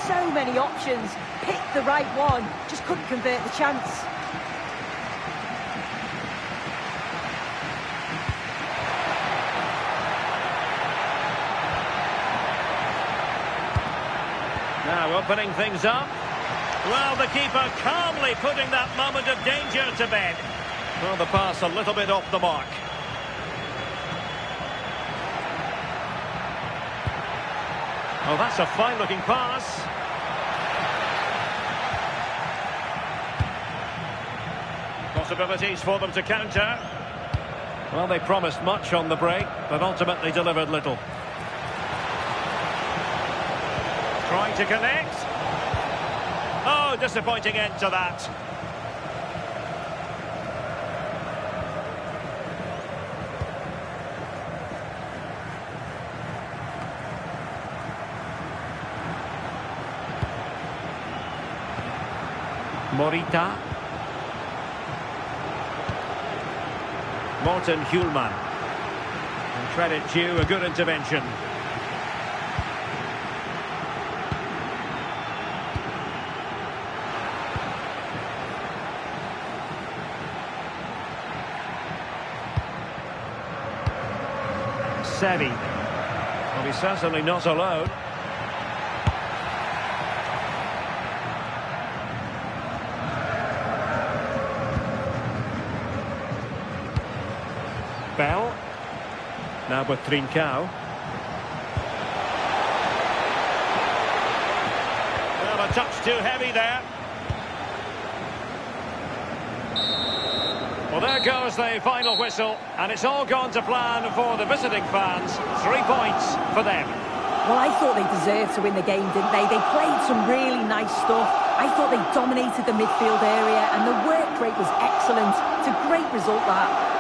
So many options. Picked the right one. Just couldn't convert the chance. Now opening things up. Well, the keeper calmly putting that moment of danger to bed. Well, the pass a little bit off the mark. Oh, that's a fine-looking pass. Possibilities for them to counter. Well, they promised much on the break, but ultimately delivered little. Trying to connect. Oh, disappointing end to that. Morita. Morten Hjulman. And credit due, a good intervention. Seri. Well, he's certainly not alone. Bell. Now with Trincao. Well, a touch too heavy there. Well, there goes the final whistle, and it's all gone to plan for the visiting fans. 3 points for them. Well, I thought they deserved to win the game, didn't they? They played some really nice stuff. I thought they dominated the midfield area, and the work rate was excellent. It's a great result, that.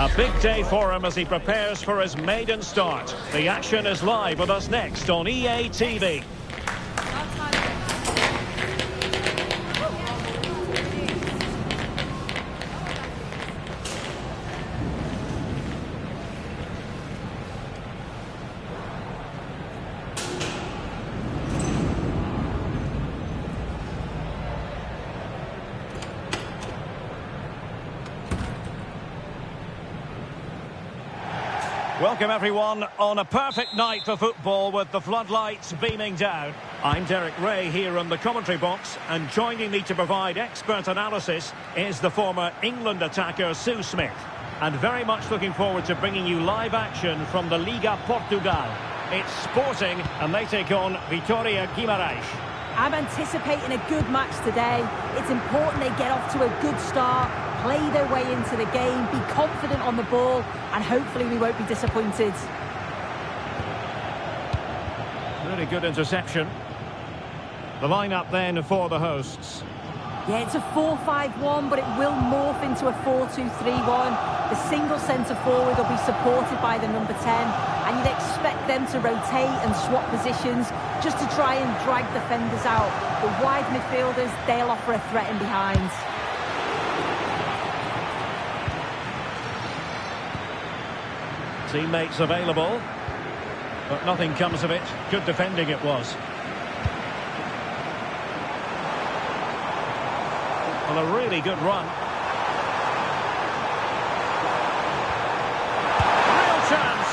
A big day for him as he prepares for his maiden start. The action is live with us next on EA TV. Welcome everyone on a perfect night for football with the floodlights beaming down. I'm Derek Ray here in the commentary box, and joining me to provide expert analysis is the former England attacker Sue Smith. And very much looking forward to bringing you live action from the Liga Portugal. It's Sporting and they take on Vitória Guimarães. I'm anticipating a good match today. It's important they get off to a good start, play their way into the game, be confident on the ball, and hopefully we won't be disappointed. Really good interception. The lineup then for the hosts. Yeah, it's a 4-5-1, but it will morph into a 4-2-3-1. The single centre-forward will be supported by the number 10, and you'd expect them to rotate and swap positions just to try and drag defenders out. The wide midfielders, they'll offer a threat in behind. Teammates available, but nothing comes of it. Good defending it was. Well, a really good run. Real chance!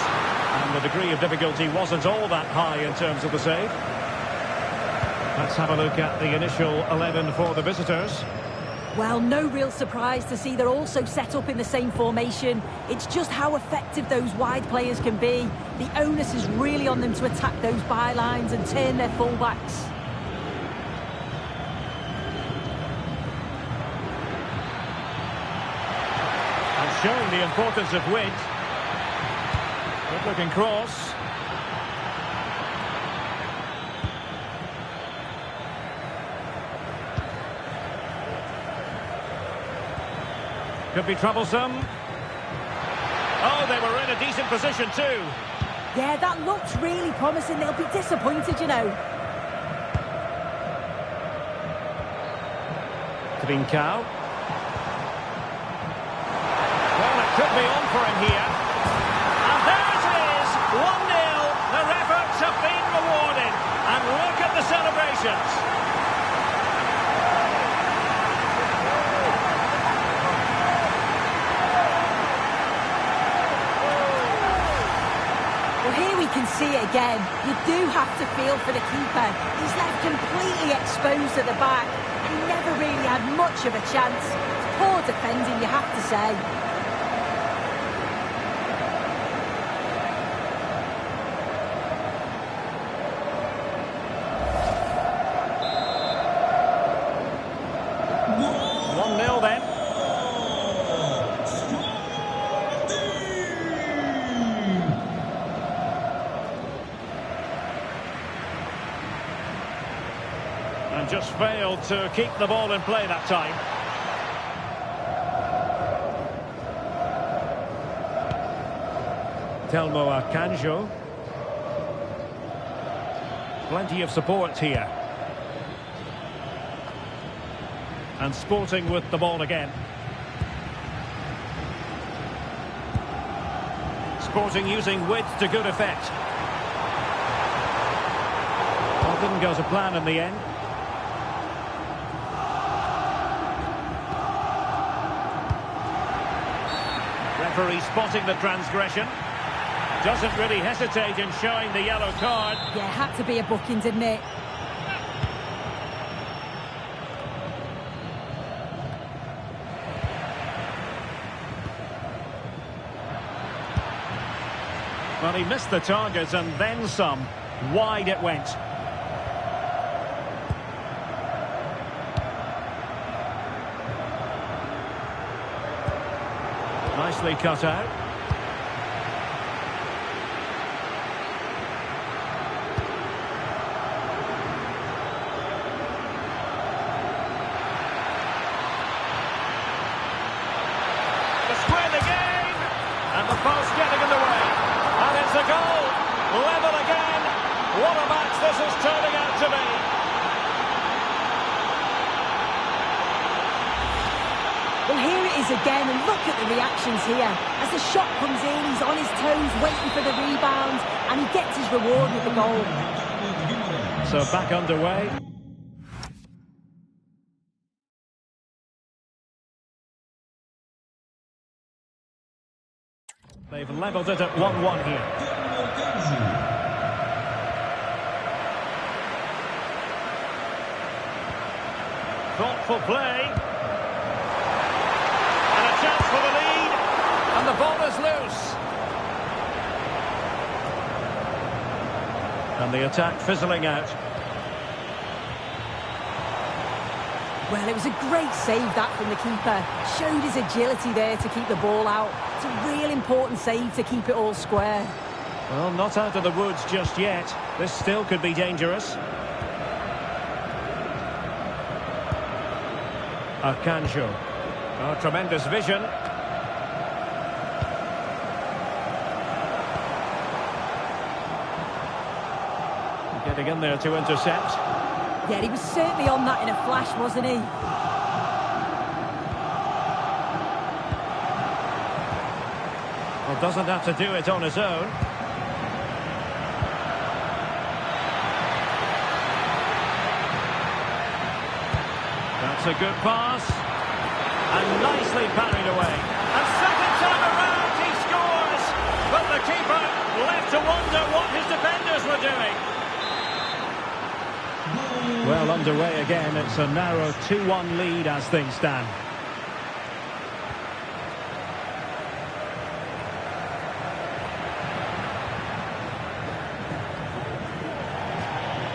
And the degree of difficulty wasn't all that high in terms of the save. Let's have a look at the initial 11 for the visitors. Well, no real surprise to see they're also set up in the same formation. It's just how effective those wide players can be. The onus is really on them to attack those bylines and turn their fullbacks. And showing the importance of width. Good looking cross. Could be troublesome. Oh, they were in a decent position too. Yeah, that looks really promising. They'll be disappointed, you know. Trincao. Well, it could be on for him here. And there it is, 1-0. Their efforts have been rewarded. And look at the celebrations. Here we can see it again. You do have to feel for the keeper. He's left completely exposed at the back, and he never really had much of a chance. It's poor defending, you have to say. And just failed to keep the ball in play that time. Telmo Akanjo. Plenty of support here. And Sporting with the ball again. Sporting using width to good effect. Well, didn't go to plan in the end. Referee spotting the transgression. Doesn't really hesitate in showing the yellow card. Yeah, had to be a booking, didn't it? Well, he missed the target and then some. Wide it went. Nicely cut out. To square the game. this is turning out to be. Well, here it is again, and look at the reactions here. As the shot comes in, he's on his toes, waiting for the rebound, and he gets his reward with the goal. So back underway. They've levelled it at 1-1 here. Thoughtful play. And a chance for the lead. And the ball is loose. And the attack fizzling out. Well, it was a great save, that, from the keeper. Showed his agility there to keep the ball out. It's a real important save to keep it all square. Well, not out of the woods just yet. This still could be dangerous. Akanjo. Oh, tremendous vision. Getting in there to intercept. Yeah, he was certainly on that in a flash, wasn't he? Well, doesn't have to do it on his own. That's a good pass. And nicely parried away. And second time around he scores! But the keeper left to wonder what his defenders were doing. Well, underway again. It's a narrow 2-1 lead as things stand.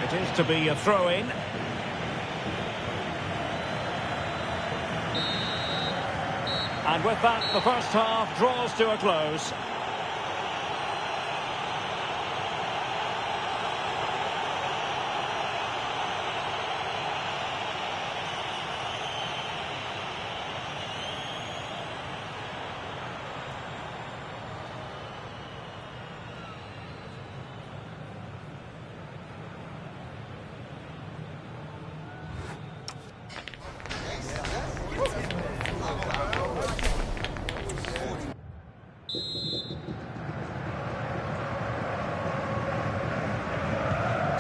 It is to be a throw-in. And with that, the first half draws to a close.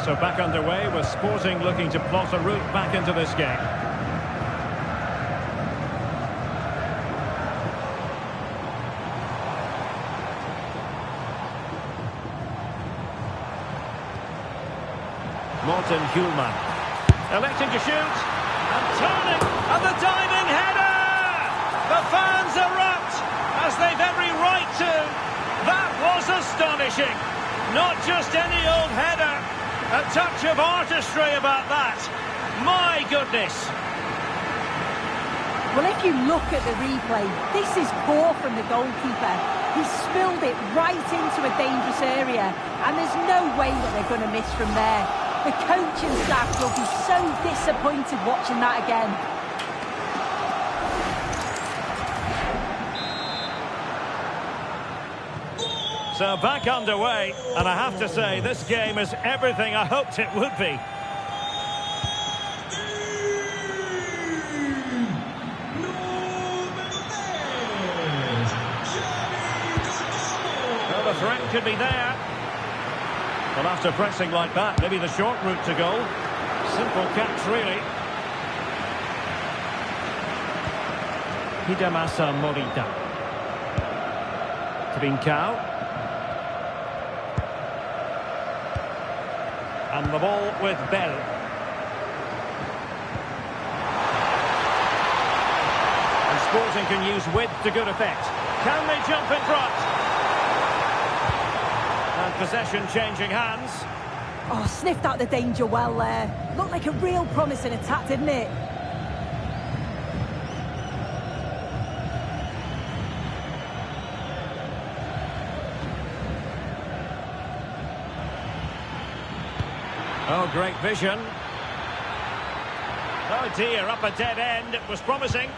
So back underway with Sporting looking to plot a route back into this game. Morten Hjulman electing to shoot and turning, and the diving header! The fans erupt as they've every right to. That was astonishing. Not just any old header. A touch of artistry about that. My goodness. Well, if you look at the replay, this is poor from the goalkeeper. He spilled it right into a dangerous area, and there's no way that they're going to miss from there. The coach and staff will be so disappointed watching that again. So back underway, and I have to say, this game is everything I hoped it would be. Well, the threat could be there. Well, after pressing like that, maybe the short route to goal. Simple catch, really. Hidemasa Morita. Trincao. And the ball with Bell. And Sporting can use width to good effect. Can they jump in front? And possession changing hands. Oh, sniffed out the danger well there. Looked like a real promising attack, didn't it? Oh, great vision. Oh dear, up a dead end. It was promising.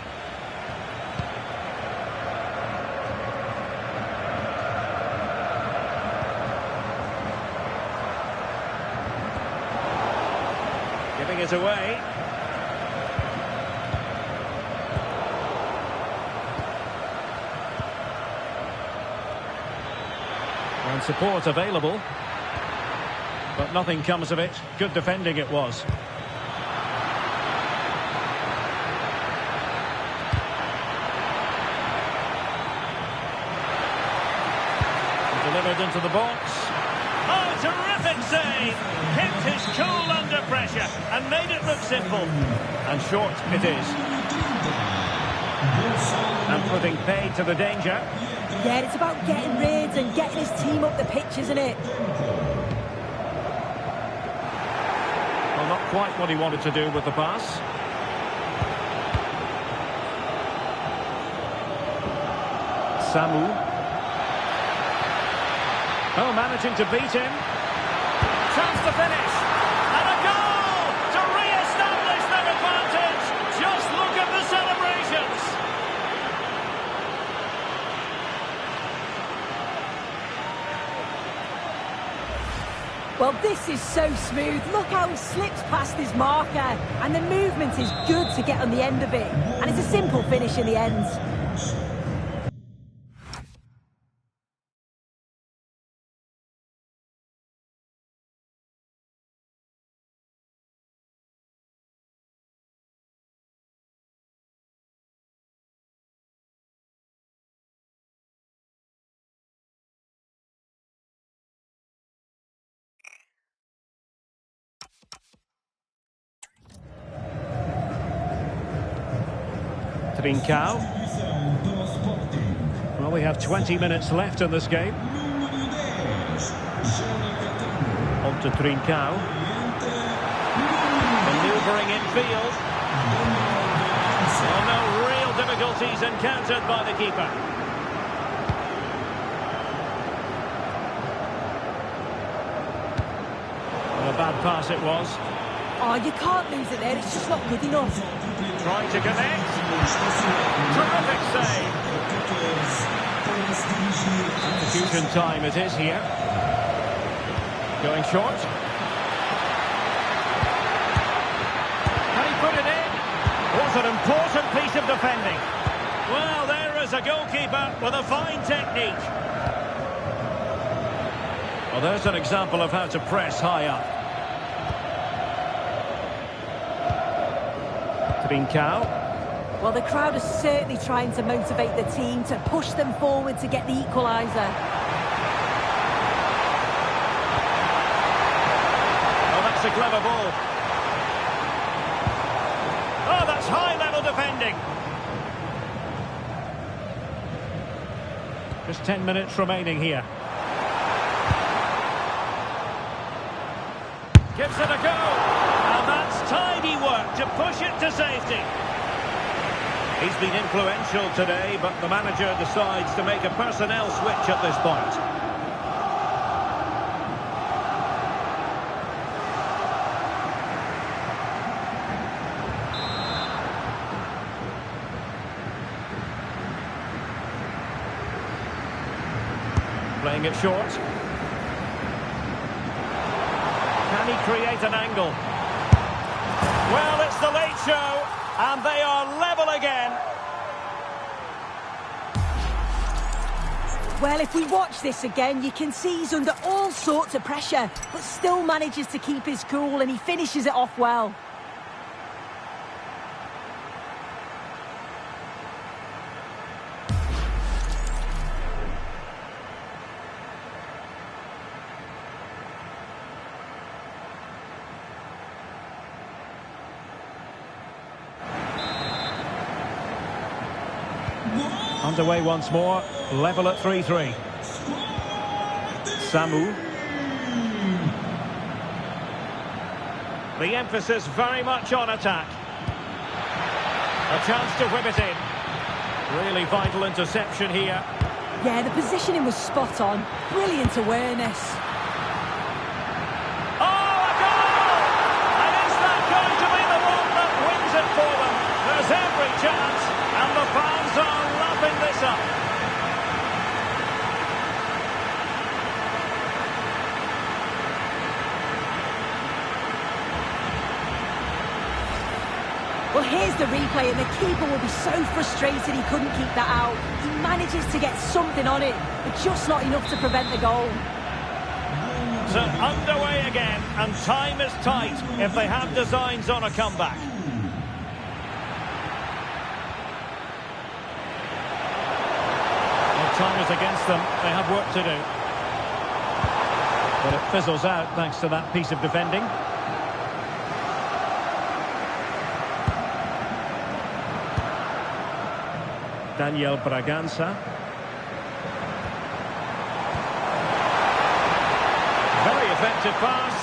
Giving it away. And support available. But nothing comes of it. Good defending it was. Delivered into the box. Oh, terrific save! Kept his cool under pressure and made it look simple. And short it is. And putting paid to the danger. Yeah, it's about getting rid and getting his team up the pitch, isn't it? Well, not quite what he wanted to do with the pass. Samu. Oh, managing to beat him. Chance to finish. And a goal to re-establish their advantage. Just look at the celebrations. Well, this is so smooth. Look how he slips past his marker. And the movement is good to get on the end of it. And it's a simple finish in the end. Trincao. Well, we have 20 minutes left in this game. On to Trincao. Manoeuvring in field. Oh, no real difficulties encountered by the keeper. Well, a bad pass it was. Oh, you can't lose it there. It's just not good enough. Trying to connect. Terrific save. Substitution time it is here. Going short. Can he put it in? What an important piece of defending. Well, there is a goalkeeper with a fine technique. Well, there's an example of how to press high up. Trincao. Well, the crowd is certainly trying to motivate the team to push them forward to get the equaliser. Oh, that's a clever ball. Oh, that's high-level defending. Just 10 minutes remaining here. Gives it a go. And that's tidy work to push it to safety. He's been influential today, but the manager decides to make a personnel switch at this point. Playing it short. Can he create an angle? Well, it's the late show, and they are level again. Well, if we watch this again, you can see he's under all sorts of pressure, but still manages to keep his cool, and he finishes it off well. Underway once more, level at 3-3. Samu. The emphasis very much on attack. A chance to whip it in. Really vital interception here. Yeah, the positioning was spot on. Brilliant awareness. Oh, a goal! And is that going to be the one that wins it for them? There's every chance, and the fans are lapping this up. here's the replay, and the keeper will be so frustrated he couldn't keep that out. He manages to get something on it, but just not enough to prevent the goal. So underway again, and time is tight if they have designs on a comeback. Well, time is against them. They have work to do. But it fizzles out thanks to that piece of defending. Daniel Bragança. Very effective pass.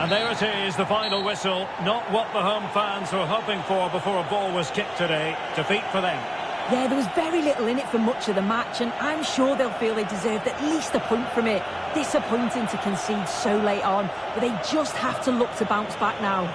And there it is, the final whistle. Not what the home fans were hoping for before a ball was kicked today. Defeat for them. Yeah, there was very little in it for much of the match, and I'm sure they'll feel they deserved at least a point from it. Disappointing to concede so late on, but they just have to look to bounce back now.